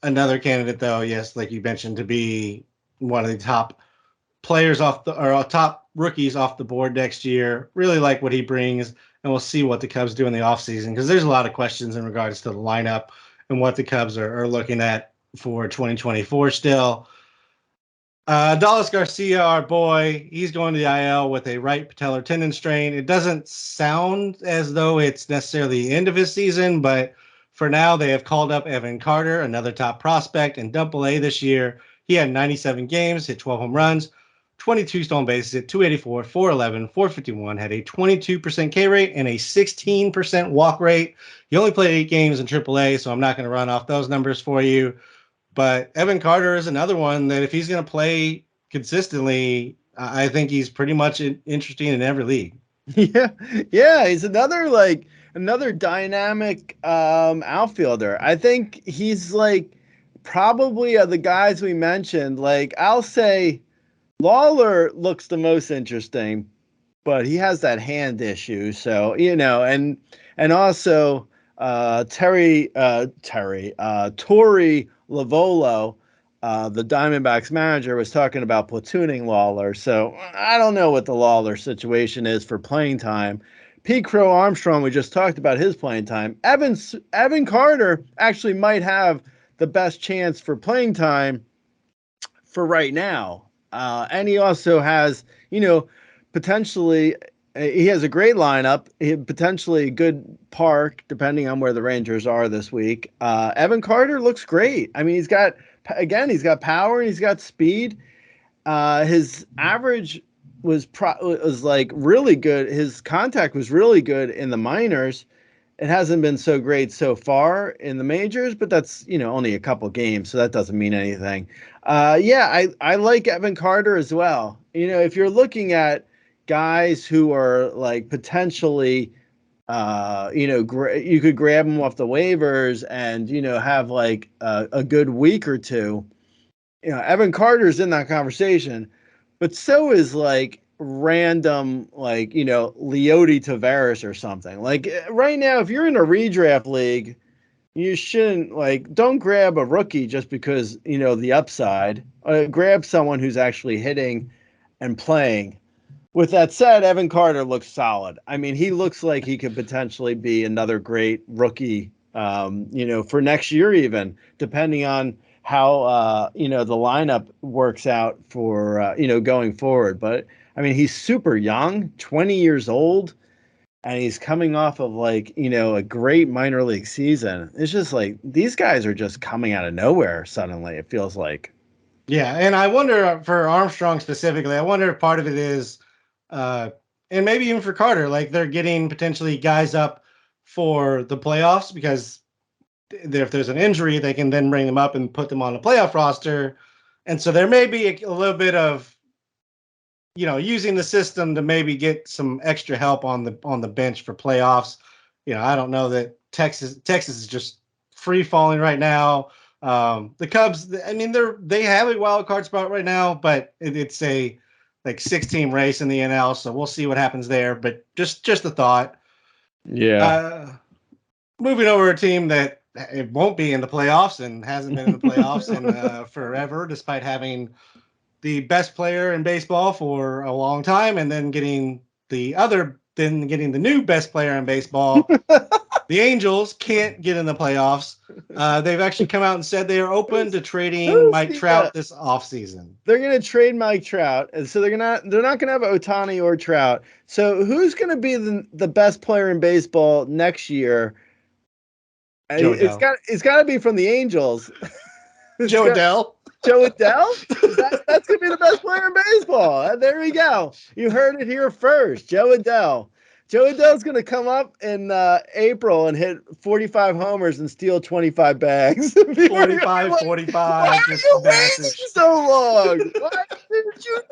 Another candidate, though, yes, like you mentioned, to be one of the top players or top rookies off the board next year. Really like what he brings, and we'll see what the Cubs do in the offseason, because there's a lot of questions in regards to the lineup and what the Cubs are looking at for 2024 still. Dallas Garcia, our boy, he's going to the IL with a right patellar tendon strain. It doesn't sound as though it's necessarily the end of his season, but for now, they have called up Evan Carter, another top prospect in Double-A this year. He had 97 games, hit 12 home runs, 22 stolen bases, hit 284, 411, 451, had a 22% K rate and a 16% walk rate. He only played 8 games in Triple-A, so I'm not going to run off those numbers for you. But Evan Carter is another one that if he's going to play consistently, I think he's pretty much interesting in every league. Yeah, yeah, he's another dynamic outfielder. I think he's like probably of the guys we mentioned. Like I'll say Lawlar looks the most interesting, but he has that hand issue. So, and also Tori Lavolo, the Diamondbacks manager, was talking about platooning Lawlar. So I don't know what the Lawlar situation is for playing time. Pete Crow-Armstrong, we just talked about his playing time. Evan Carter actually might have the best chance for playing time for right now. And he also has, potentially, he has a great lineup, potentially a good park, depending on where the Rangers are this week. Evan Carter looks great. I mean, he's got power and he's got speed. His average was like really good. His contact was really good in the minors. It hasn't been so great so far in the majors, but that's only a couple games, so that doesn't mean anything. Yeah, I like Evan Carter as well. If you're looking at guys who are like potentially, you could grab them off the waivers and have like a good week or two. Evan Carter's in that conversation, but so is like random, like, Leody Taveras or something. Like right now, if you're in a redraft league, you shouldn't don't grab a rookie just because, the upside. Grab someone who's actually hitting and playing. With that said, Evan Carter looks solid. I mean, he looks like he could potentially be another great rookie, for next year, even depending on how, the lineup works out for, going forward. But I mean, he's super young, 20 years old, and he's coming off of a great minor league season. It's just like these guys are just coming out of nowhere suddenly, it feels like. Yeah, and I wonder for Armstrong specifically, I wonder if part of it is, uh, and maybe even for Carter, like they're getting potentially guys up for the playoffs because if there's an injury, they can then bring them up and put them on the playoff roster. And so there may be a little bit of, using the system to maybe get some extra help on the bench for playoffs. I don't know that Texas is just free falling right now. The Cubs, I mean, they have a wild card spot right now, but it's a like 6-team race in the NL, so we'll see what happens there. But just a thought. Yeah. Moving over a team that it won't be in the playoffs and hasn't been in the playoffs in forever, despite having the best player in baseball for a long time, and then getting the new best player in baseball. The Angels can't get in the playoffs. They've actually come out and said they are open to trading Mike Trout this offseason. They're gonna trade Mike Trout, and so they're not gonna have Ohtani or Trout. So who's gonna be the best player in baseball next year? Joe It's got to be from the Angels. Joe Adell. Joe Adell? That's going to be the best player in baseball. There we go. You heard it here first. Joe Adell. Joe Adell's going to come up in April and hit 45 homers and steal 25 bags. 45. Why are you waiting so long? Why didn't you?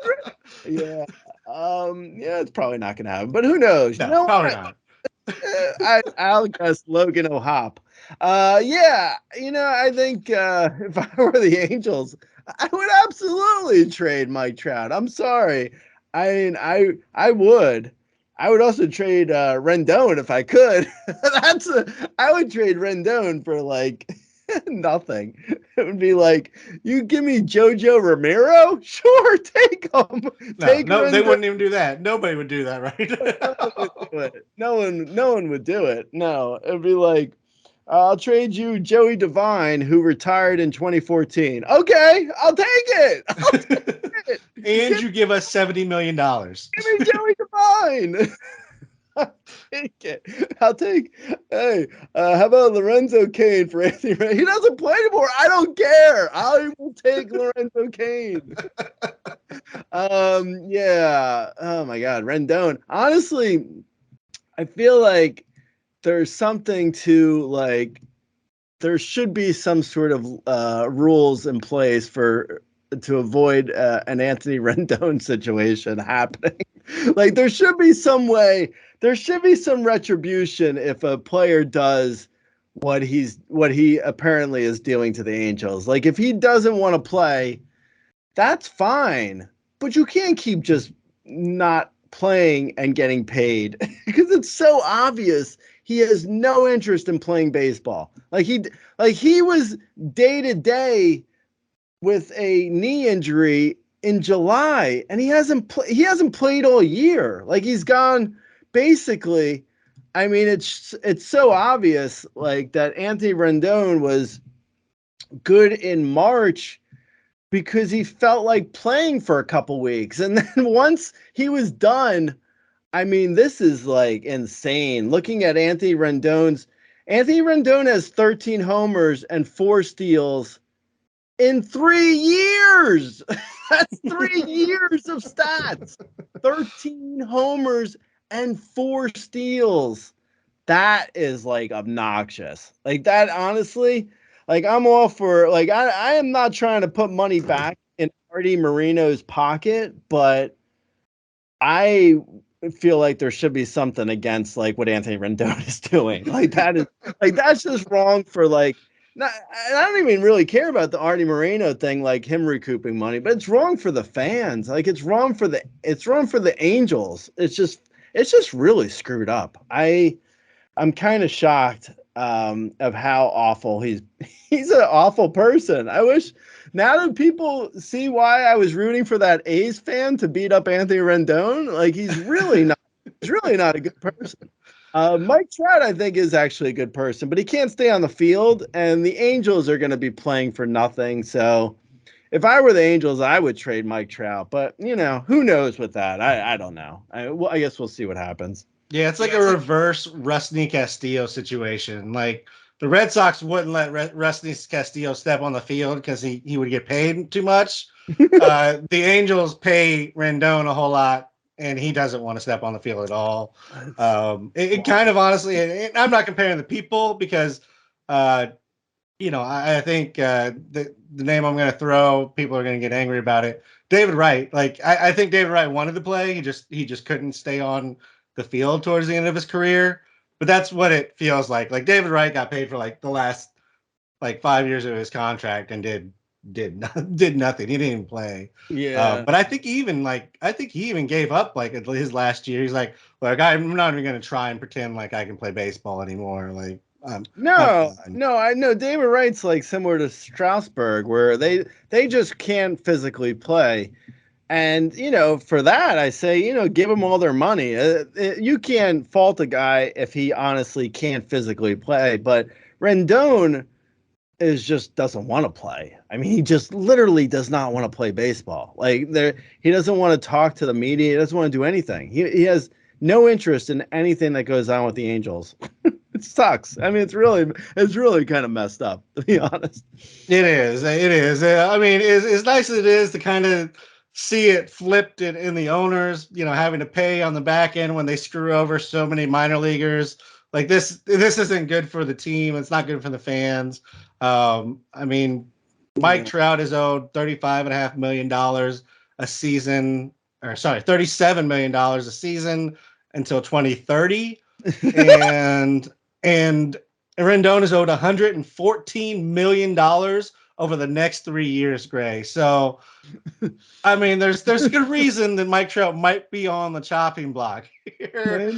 Yeah. Yeah, it's probably not going to happen, but who knows? No, probably not. I'll guess Logan O'Hop. Yeah, I think if I were the Angels, I would absolutely trade Mike Trout. I'm sorry. I mean, I would. I would also trade Rendon if I could. I would trade Rendon for like nothing. It would be like, you give me JoJo Romero? Sure, take him. No, they wouldn't even do that. Nobody would do that, right? No one would do it. No, it'd be like, I'll trade you Joey Devine, who retired in 2014. Okay, I'll take it. And you give us $70 million. Give me Joey Devine. I'll take. Hey, how about Lorenzo Cain for Anthony Rendon? He doesn't play anymore. I don't care. I will take Lorenzo Cain. Yeah. Oh my God, Rendon. Honestly, I feel like there's something to like. There should be some sort of rules in place to avoid an Anthony Rendon situation happening. Like there should be some way, there should be some retribution if a player does what he apparently is doing to the Angels. Like if he doesn't want to play, that's fine. But you can't keep just not playing and getting paid because it's so obvious he has no interest in playing baseball. He was day to day with a knee injury in July, and he hasn't played all year. Like he's gone basically. I mean, it's so obvious like that Anthony Rendon was good in March because he felt like playing for a couple weeks, and then once he was done, I mean, this is like insane. Looking at Anthony Rendon has 13 homers and 4 steals in 3 years. That's 3 years of stats. 13 homers and 4 steals. That is like obnoxious. Like that, honestly, like I'm all for like I am not trying to put money back in Artie Moreno's pocket, but I feel like there should be something against like what Anthony Rendon is doing. Like that is like that's just wrong for like not, I don't even really care about the Artie Moreno thing, like him recouping money, but it's wrong for the fans. Like it's wrong for the Angels. It's just really screwed up. I'm kind of shocked of how awful he's an awful person. I wish now that people see why I was rooting for that A's fan to beat up Anthony Rendon, like he's really not a good person. Mike Trout, I think, is actually a good person, but he can't stay on the field, and the Angels are going to be playing for nothing. So if I were the Angels, I would trade Mike Trout. But, who knows with that? I don't know. I guess we'll see what happens. Yeah, it's like a reverse Rusney Castillo situation. Like the Red Sox wouldn't let Rusney Castillo step on the field because he would get paid too much. The Angels pay Rendon a whole lot, and he doesn't want to step on the field at all. It kind of honestly, I'm not comparing the people because, I think the name I'm going to throw, people are going to get angry about it. David Wright, like I think David Wright wanted to play, he just couldn't stay on the field towards the end of his career. But that's what it feels like. Like David Wright got paid for like the last like 5 years of his contract and did nothing. He didn't even play. Yeah. But I think he even gave up like his last year. He's like, look, I'm not even going to try and pretend like I can play baseball anymore. Like, no, I know David Wright's like similar to Strasburg, where they just can't physically play. And, for that, I say, give them all their money. You can't fault a guy if he honestly can't physically play. But Rendon just doesn't want to play. I mean, he just literally does not want to play baseball. Like he doesn't want to talk to the media. He doesn't want to do anything. He has no interest in anything that goes on with the Angels. It sucks. I mean, it's really kind of messed up, to be honest. It is. I mean, as nice as it is to kind of see it flipped in the owners, having to pay on the back end when they screw over so many minor leaguers. Like this isn't good for the team. It's not good for the fans. I mean, Mike Trout is owed $35.5 million a season, or sorry, $37 million a season until 2030. and Rendon is owed $114 million over the next 3 years, Gray. So, I mean, there's a good reason that Mike Trout might be on the chopping block here.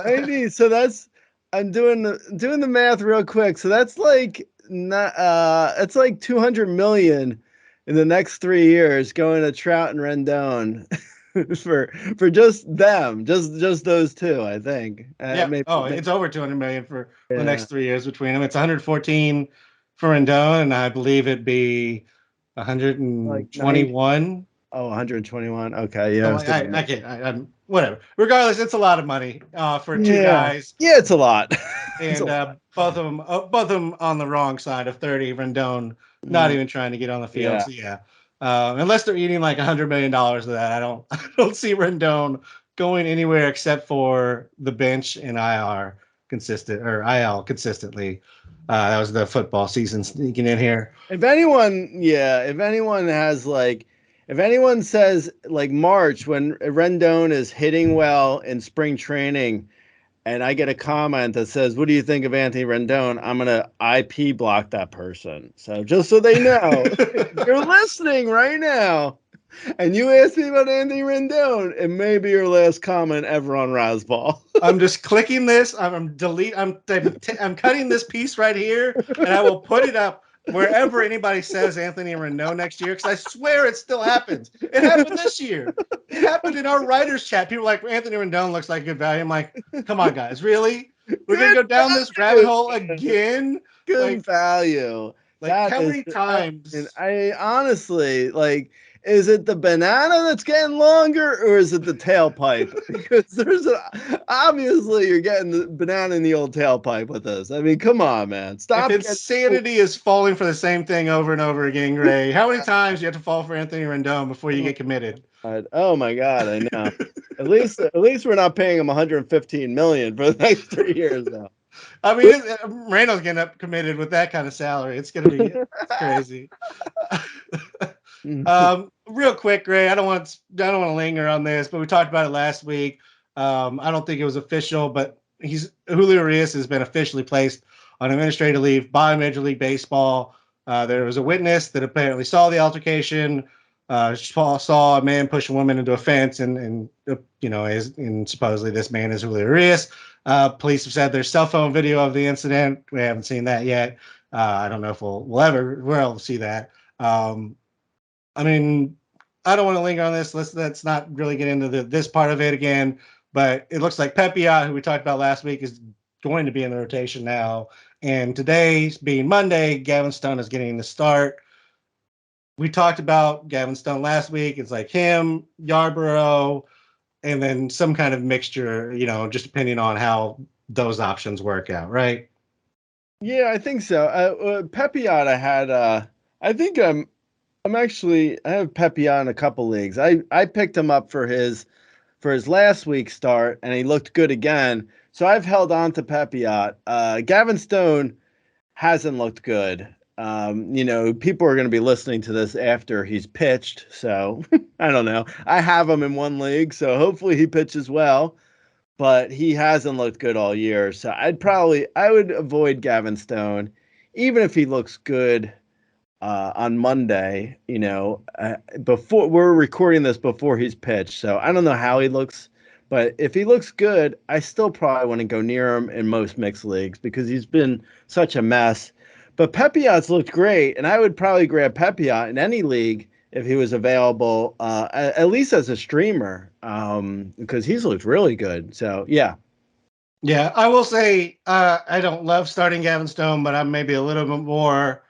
Maybe. So that's I'm doing the math real quick. So that's like it's like 200 million in the next 3 years going to Trout and Rendon. for just them, just those two, I think. Maybe, it's over 200 million for the next 3 years between them. It's 114 for Rendon, and I believe it'd be 121. Oh, 121. Okay, yeah. I can't. I'm whatever. Regardless, it's a lot of money for two guys. Yeah, it's a lot. And both of them on the wrong side of 30. Rendon not even trying to get on the field. Yeah. So unless they're eating like $100 million of that, I don't see Rendon going anywhere except for the bench in IL consistently. That was the football season sneaking in here. If anyone has like if anyone says like March when Rendon is hitting well in spring training, and I get a comment that says, "What do you think of Anthony Rendon?" I'm gonna IP block that person. So just so they know, if you're listening right now, and you ask me about Anthony Rendon, it may be your last comment ever on Razzball. I'm just clicking this. I'm cutting this piece right here, and I will put it up wherever anybody says Anthony Rendon next year, because I swear it still happens. It happened this year. It happened in our writers chat. People were like, Anthony Rendon looks like good value. I'm like, come on, guys, really? We're gonna go down this rabbit hole again? Good value. Like That how is, many and times? I honestly like. Is it the banana that's getting longer, or is it the tailpipe? Because obviously you're getting the banana in the old tailpipe with this. I mean, come on, man, If stop getting. insanity is falling for the same thing over and over again, Gray, how many times do you have to fall for Anthony Rendon before you get committed? Oh my God, I know. At least we're not paying him 115 million for the next 3 years now. I mean, Randall's getting up committed with that kind of salary. It's crazy. Real quick, Gray. I don't want to linger on this, but we talked about it last week. I don't think it was official, but Julio Urias has been officially placed on administrative leave by Major League Baseball. There was a witness that apparently saw the altercation. Saw a man push a woman into a fence, and and supposedly this man is Julio Urias. Police have said there's cell phone video of the incident. We haven't seen that yet. I don't know if we'll ever see that. I mean, I don't want to linger on this. Let's not really get into this part of it again. But it looks like Pepiot, who we talked about last week, is going to be in the rotation now. And today, being Monday, Gavin Stone is getting the start. We talked about Gavin Stone last week. It's like him, Yarborough, and then some kind of mixture, just depending on how those options work out, right? Yeah, I think so. Pepiot, I think I have Pepiot in a couple leagues. I picked him up for his last week's start, and he looked good again. So I've held on to Pepiot. Gavin Stone hasn't looked good. People are going to be listening to this after he's pitched. So I don't know. I have him in one league, so hopefully he pitches well. But he hasn't looked good all year. So I would avoid Gavin Stone, even if he looks good on Monday. Before we're recording this before he's pitched, so I don't know how he looks. But if he looks good, I still probably wouldn't go near him in most mixed leagues because he's been such a mess. But Pepiot's looked great, and I would probably grab Pepiot in any league if he was available, at least as a streamer, because he's looked really good. So, yeah. Yeah, I will say I don't love starting Gavin Stone, but I'm maybe a little bit more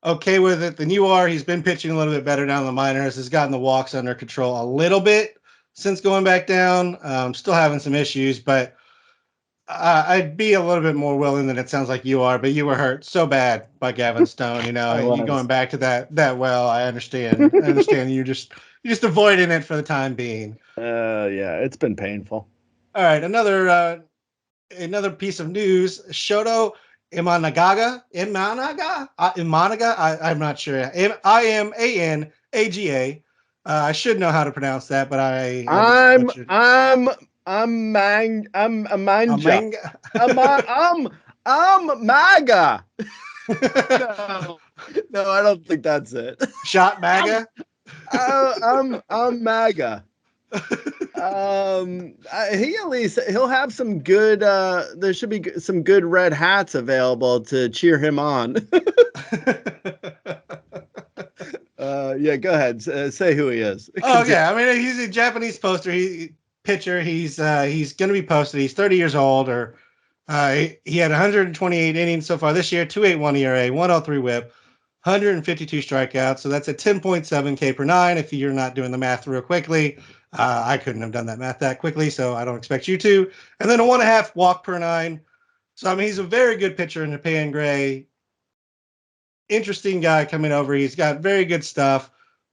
okay with it than you are. He's been pitching a little bit better down in the minors, has gotten the walks under control a little bit since going back down. Still having some issues, but I'd be a little bit more willing than it sounds like you are. But you were hurt so bad by Gavin Stone, I and you going was. back to that well. I understand. I understand you're just avoiding it for the time being. Yeah, it's been painful. All right, another piece of news. Shota Imanaga. I'm not sure. Imanaga. I should know how to pronounce that, but I just I'm butchered. I'm I'm a manja. Amanga. I'm MAGA. No, no, I don't think that's it. Shot I'm MAGA. I'm MAGA. He'll have some good. There should be some good red hats available to cheer him on. Yeah, go ahead. Say who he is. Oh yeah, I mean he's a Japanese pitcher. He's going to be posted. He's 30 years old, or he had 128 innings so far this year, 2.81 ERA, 103 WHIP, 152 strikeouts. So that's a 10.7 K per nine. If you're not doing the math real quickly, I couldn't have done that math that quickly, so I don't expect you to. And then a 1.5 walk per nine. So I mean he's a very good pitcher in Japan, Gray. Interesting guy coming over. He's got very good stuff.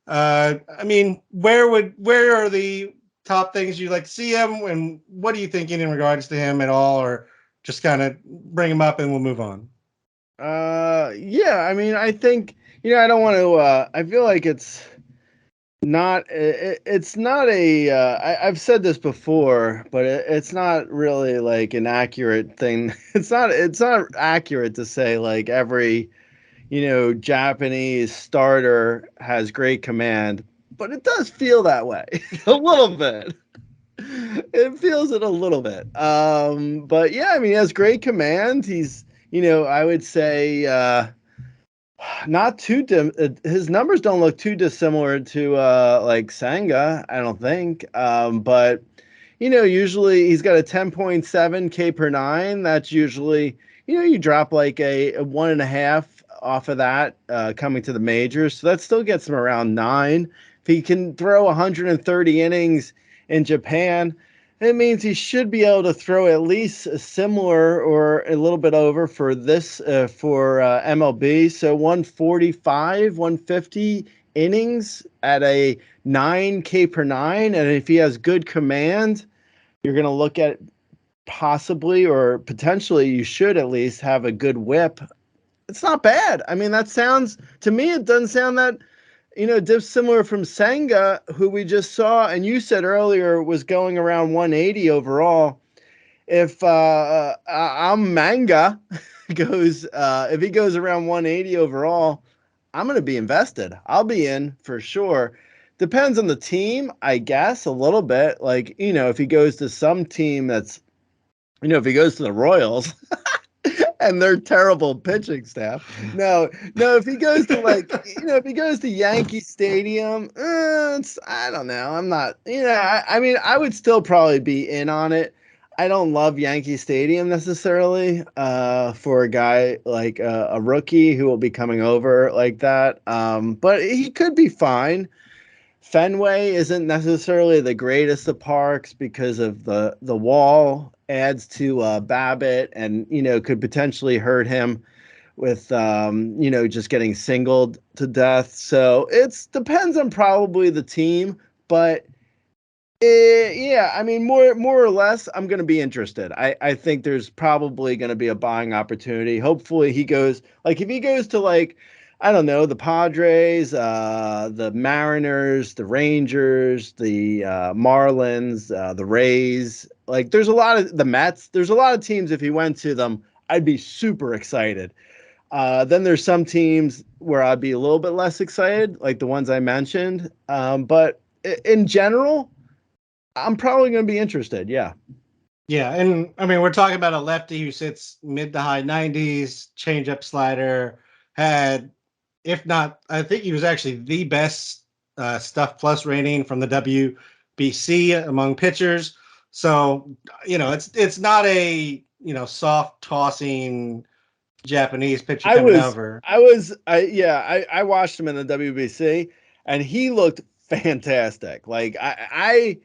I mean, where are the top things you'd like to see him, and what are you thinking in regards to him at all, or just kind of bring him up and we'll move on? Yeah. I mean, I think I don't want to. I feel like It's not a. I've said this before, but it's not really like an accurate thing. It's not accurate to say like every Japanese starter has great command, but it does feel that way a little bit. It feels it a little bit. But yeah, I mean, he has great command. He's, I would say, not too his numbers don't look too dissimilar to like Senga, I don't think. But usually he's got a 10.7 K per nine. That's usually, you drop like a 1.5 off of that coming to the majors. So that still gets him around 9. If he can throw 130 innings in Japan, it means he should be able to throw at least a similar or a little bit over for this for MLB. So 145, 150 innings at a 9K per nine. And if he has good command, you're going to look at possibly or potentially you should at least have a good whip. It's not bad. I mean, that sounds to me, it doesn't sound that dissimilar from Senga, who we just saw, and you said earlier was going around 180 overall. If I'm Manga goes, if he goes around 180 overall, I'm going to be invested. I'll be in for sure. Depends on the team, I guess, a little bit. Like, if he goes to some team that's, if he goes to the Royals, and their terrible pitching staff. No, if he goes to like, if he goes to Yankee Stadium, I don't know. I'm not, I mean, I would still probably be in on it. I don't love Yankee Stadium necessarily for a guy like a rookie who will be coming over like that. But he could be fine. Fenway isn't necessarily the greatest of parks because of the wall adds to Babbitt and could potentially hurt him with just getting singled to death. So it's depends on probably the team, but yeah, I mean more or less I'm going to be interested. I think there's probably going to be a buying opportunity. Hopefully he goes like if he goes to like I don't know, the Padres, the Mariners, the Rangers, the Marlins, the Rays. Like, there's a lot of the Mets. There's a lot of teams. If he went to them, I'd be super excited. Then there's some teams where I'd be a little bit less excited, like the ones I mentioned. But in general, I'm probably going to be interested. Yeah. Yeah, and I mean we're talking about a lefty who sits mid to high 90s, changeup slider, had if not, I think he was actually the best stuff plus rating from the WBC among pitchers. So it's not a soft tossing Japanese pitcher coming over. I watched him in the WBC and he looked fantastic. Like I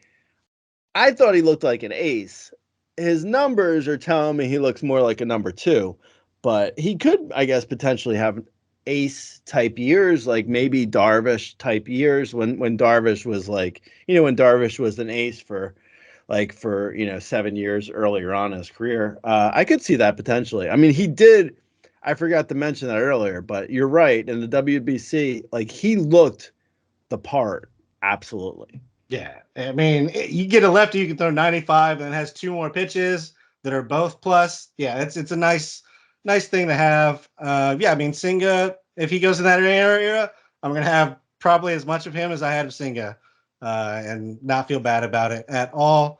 thought he looked like an ace. His numbers are telling me he looks more like a number 2, but he could, I guess, potentially have ace type years, like maybe Darvish type years when Darvish was like, when Darvish was an ace for 7 years earlier on in his career. I could see that potentially. I mean, he did. I forgot to mention that earlier, but you're right. In the WBC, like he looked the part. Absolutely. Yeah, I mean, you get a lefty you can throw 95 and has 2 more pitches that are both plus. Yeah, it's a nice thing to have. Yeah, I mean, Senga, if he goes in that area, I'm gonna have probably as much of him as I had of Senga, and not feel bad about it at all.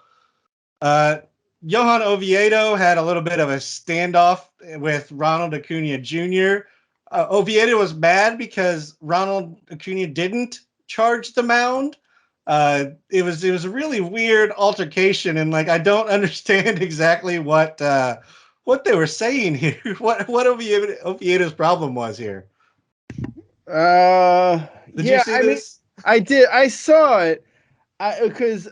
Johan Oviedo had a little bit of a standoff with Ronald Acuna Jr. Oviedo was mad because Ronald Acuna didn't charge the mound. It was a really weird altercation, and like I don't understand exactly what they were saying here. What Oviedo's problem was here? Did you Yeah, see I mean, this? I did. I saw it because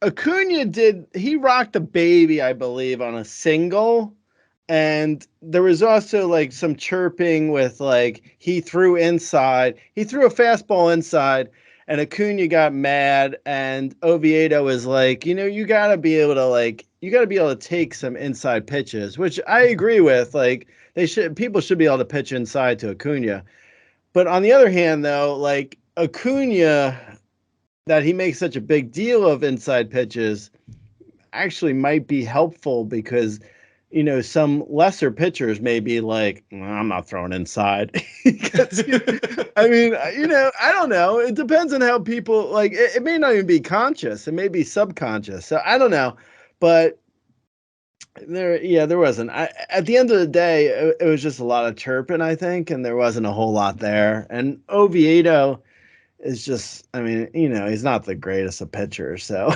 Acuna he rocked a baby, I believe, on a single. And there was also like some chirping with like he threw a fastball inside, and Acuna got mad, and Oviedo was like, you gotta be able to take some inside pitches, which I agree with. Like people should be able to pitch inside to Acuna. But on the other hand, though, like Acuna, that he makes such a big deal of inside pitches, actually might be helpful because, some lesser pitchers may be like, I'm not throwing inside. Because, I mean, I don't know. It depends on how people like it may not even be conscious. It may be subconscious. So I don't know. But there wasn't. At the end of the day, it was just a lot of chirping, I think, and there wasn't a whole lot there. And Oviedo is just, I mean, he's not the greatest of pitchers, so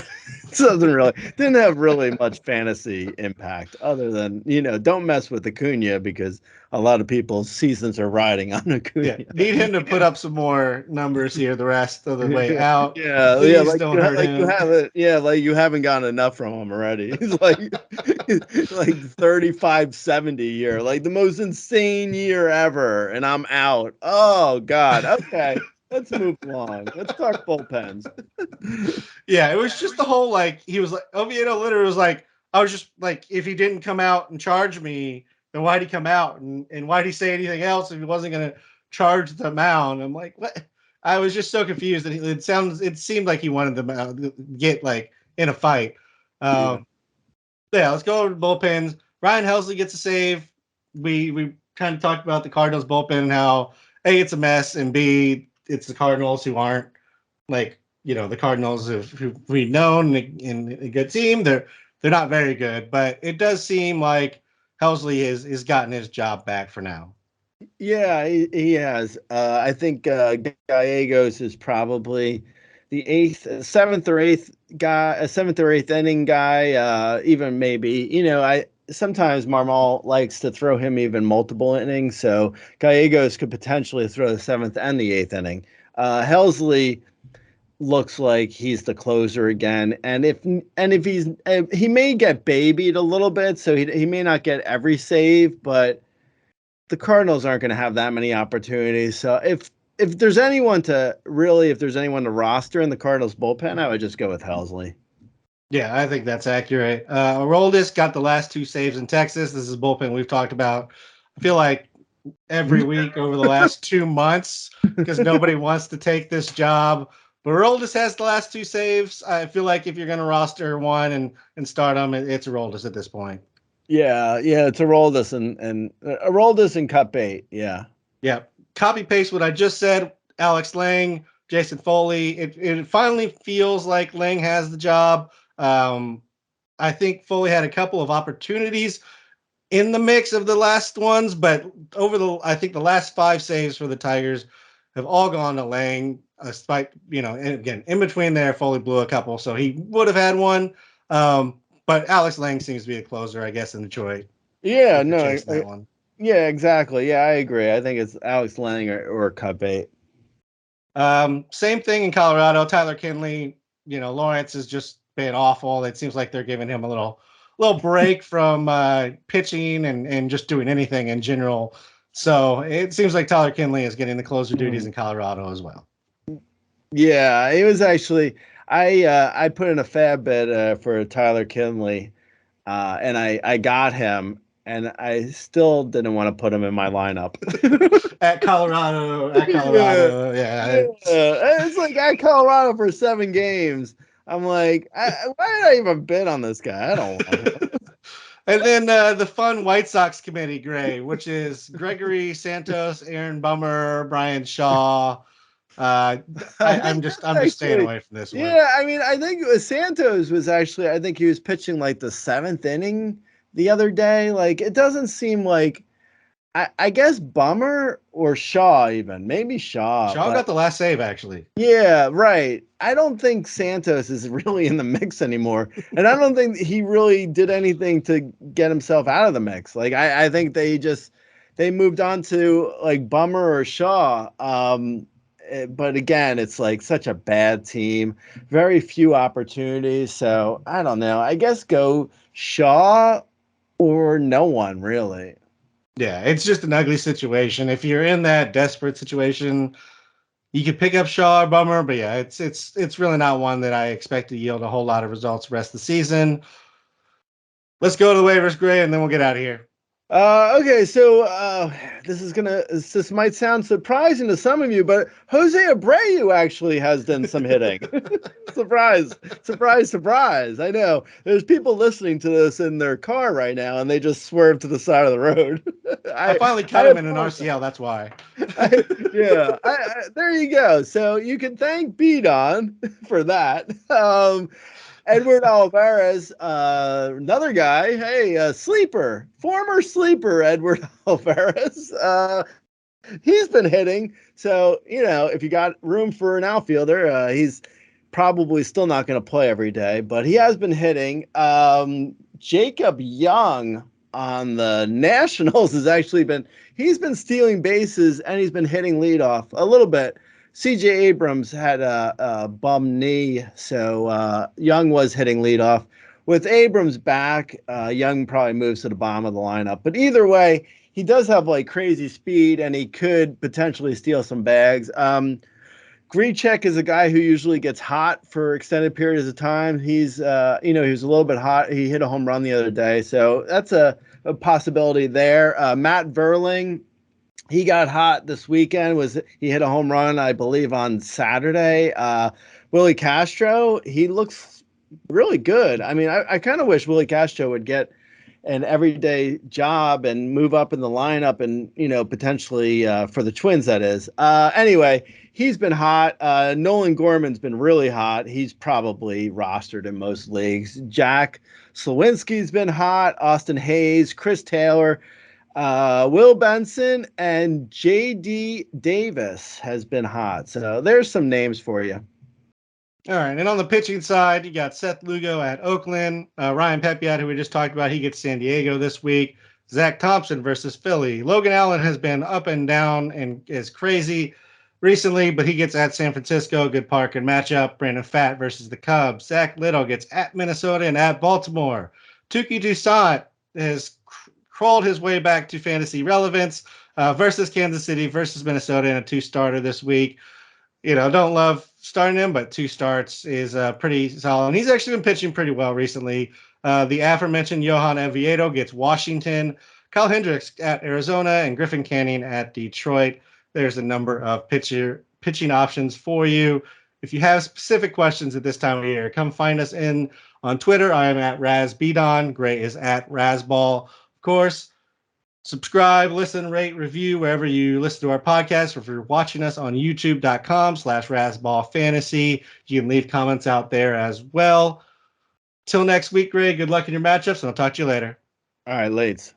it didn't have really much fantasy impact other than, don't mess with Acuna because a lot of people's seasons are riding on Acuna. Yeah, need him to put up some more numbers here the rest of the way out. Yeah, Please like don't hurt you him. haven't, like you haven't gotten enough from him already. He's like 35-70 year, like the most insane year ever, and I'm out. Oh God. Okay. Let's move along. Let's talk bullpens. Yeah, it was just the whole he was like Oviedo literally was like, I was just like, if he didn't come out and charge me, then why'd he come out and why'd he say anything else if he wasn't gonna charge the mound? I'm like, what? I was just so confused that it seemed like he wanted to get in a fight. Yeah, let's go over to bullpens. Ryan Helsley gets a save. We kind of talked about the Cardinals bullpen and how A, it's a mess, and B, it's the Cardinals who aren't the Cardinals who we've known in a good team. They're not very good, but it does seem like Helsley has gotten his job back for now. Yeah, he has. I think Gallegos is probably the seventh or eighth guy, a seventh or eighth inning guy. Even maybe, I sometimes Marmol likes to throw him even multiple innings, so Gallegos could potentially throw the seventh and the eighth inning. Helsley looks like he's the closer again, and if he may get babied a little bit, so he may not get every save, but the Cardinals aren't going to have that many opportunities. So if there's anyone to roster in the Cardinals bullpen, I would just go with Helsley. Yeah, I think that's accurate. Aroldis got the last two saves in Texas. This is bullpen we've talked about, I feel like, every week over the last 2 months because nobody wants to take this job. But Aroldis has the last two saves. I feel like if you're going to roster one and start them, it's Aroldis at this point. Yeah, it's Aroldis and Aroldis and cut bait. Yeah. Copy paste what I just said. Alex Lang, Jason Foley. It finally feels like Lang has the job. I think Foley had a couple of opportunities in the mix of the last ones, but I think the last 5 saves for the Tigers have all gone to Lang. Despite, and again, in between there, Foley blew a couple, so he would have had one. But Alex Lang seems to be a closer, I guess, in Detroit. Yeah, no, that one. Yeah, exactly. Yeah, I agree. I think it's Alex Lang or cut bait. Same thing in Colorado. Tyler Kinley, Lawrence is just been awful. It seems like they're giving him a little break from pitching and just doing anything in general. So it seems like Tyler Kinley is getting the closer duties in Colorado as well. Yeah, it was actually I put in a fab bid for Tyler Kinley, and I got him, and I still didn't want to put him in my lineup. At Colorado, yeah. It's like at Colorado for 7 games. I'm like, why did I even bid on this guy? I don't want him. And then the fun White Sox committee, Gray, which is Gregory Santos, Aaron Bummer, Brian Shaw. I'm just staying away from this one. Yeah, I mean, I think Santos was actually, I think he was pitching like the 7th inning the other day. Like, it doesn't seem like, I guess Bummer or Shaw even, maybe Shaw. Shaw got the last save, actually. Yeah, right. I don't think Santos is really in the mix anymore. And I don't think he really did anything to get himself out of the mix. Like, I think they moved on to like Bummer or Shaw. But again, it's like such a bad team, very few opportunities. So I don't know. I guess go Shaw or no one really. Yeah, it's just an ugly situation. If you're in that desperate situation, you could pick up Shaw or Bummer, but yeah, it's really not one that I expect to yield a whole lot of results the rest of the season. Let's go to the waivers, Gray, and then we'll get out of here. Okay, so this might sound surprising to some of you, but Jose Abreu actually has done some hitting. Surprise, surprise, surprise. I know there's people listening to this in their car right now and they just swerve to the side of the road. I I finally I cut him in an apologize. RCL. That's why. There you go. So you can thank Beadon for that. Edward Alvarez, another guy. Hey, sleeper, former sleeper, Edward Alvarez. He's been hitting. So, if you got room for an outfielder, he's probably still not going to play every day, but he has been hitting. Jacob Young on the Nationals he's been stealing bases and he's been hitting leadoff a little bit. CJ Abrams had a bum knee, so Young was hitting leadoff. With Abrams back, Young probably moves to the bottom of the lineup. But either way, he does have like crazy speed, and he could potentially steal some bags. Grichuk is a guy who usually gets hot for extended periods of time. He was a little bit hot. He hit a home run the other day, so that's a possibility there. Matt Verling, he got hot this weekend. He hit a home run, I believe, on Saturday. Willie Castro, he looks really good. I mean, I kind of wish Willie Castro would get an everyday job and move up in the lineup and, potentially for the Twins, that is. Anyway, he's been hot. Nolan Gorman's been really hot. He's probably rostered in most leagues. Jack Slawinski's been hot. Austin Hayes, Chris Taylor, Will Benson, and J.D. Davis has been hot. So there's some names for you. All right, and on the pitching side, you got Seth Lugo at Oakland, Ryan Pepiot, who we just talked about, he gets San Diego this week. Zach Thompson versus Philly. Logan Allen has been up and down and is crazy recently, but he gets at San Francisco, good park and matchup. Brandon Pfaadt versus the Cubs. Zach Liddell gets at Minnesota and at Baltimore. Touki Toussaint has crawled his way back to fantasy relevance versus Kansas City versus Minnesota in a two-starter this week. Don't love starting him, but 2 starts is pretty solid. And he's actually been pitching pretty well recently. The aforementioned Johan Oviedo gets Washington, Kyle Hendricks at Arizona, and Griffin Canning at Detroit. There's a number of pitching options for you. If you have specific questions at this time of year, come find us on Twitter. I am at RazBdon. Gray is at Razball. Of course, subscribe, listen, rate, review wherever you listen to our podcast. Or if you're watching us on youtube.com/RazballFantasy, you can leave comments out there as well. Till next week, Greg, good luck in your matchups, and I'll talk to you later. All right, Lates.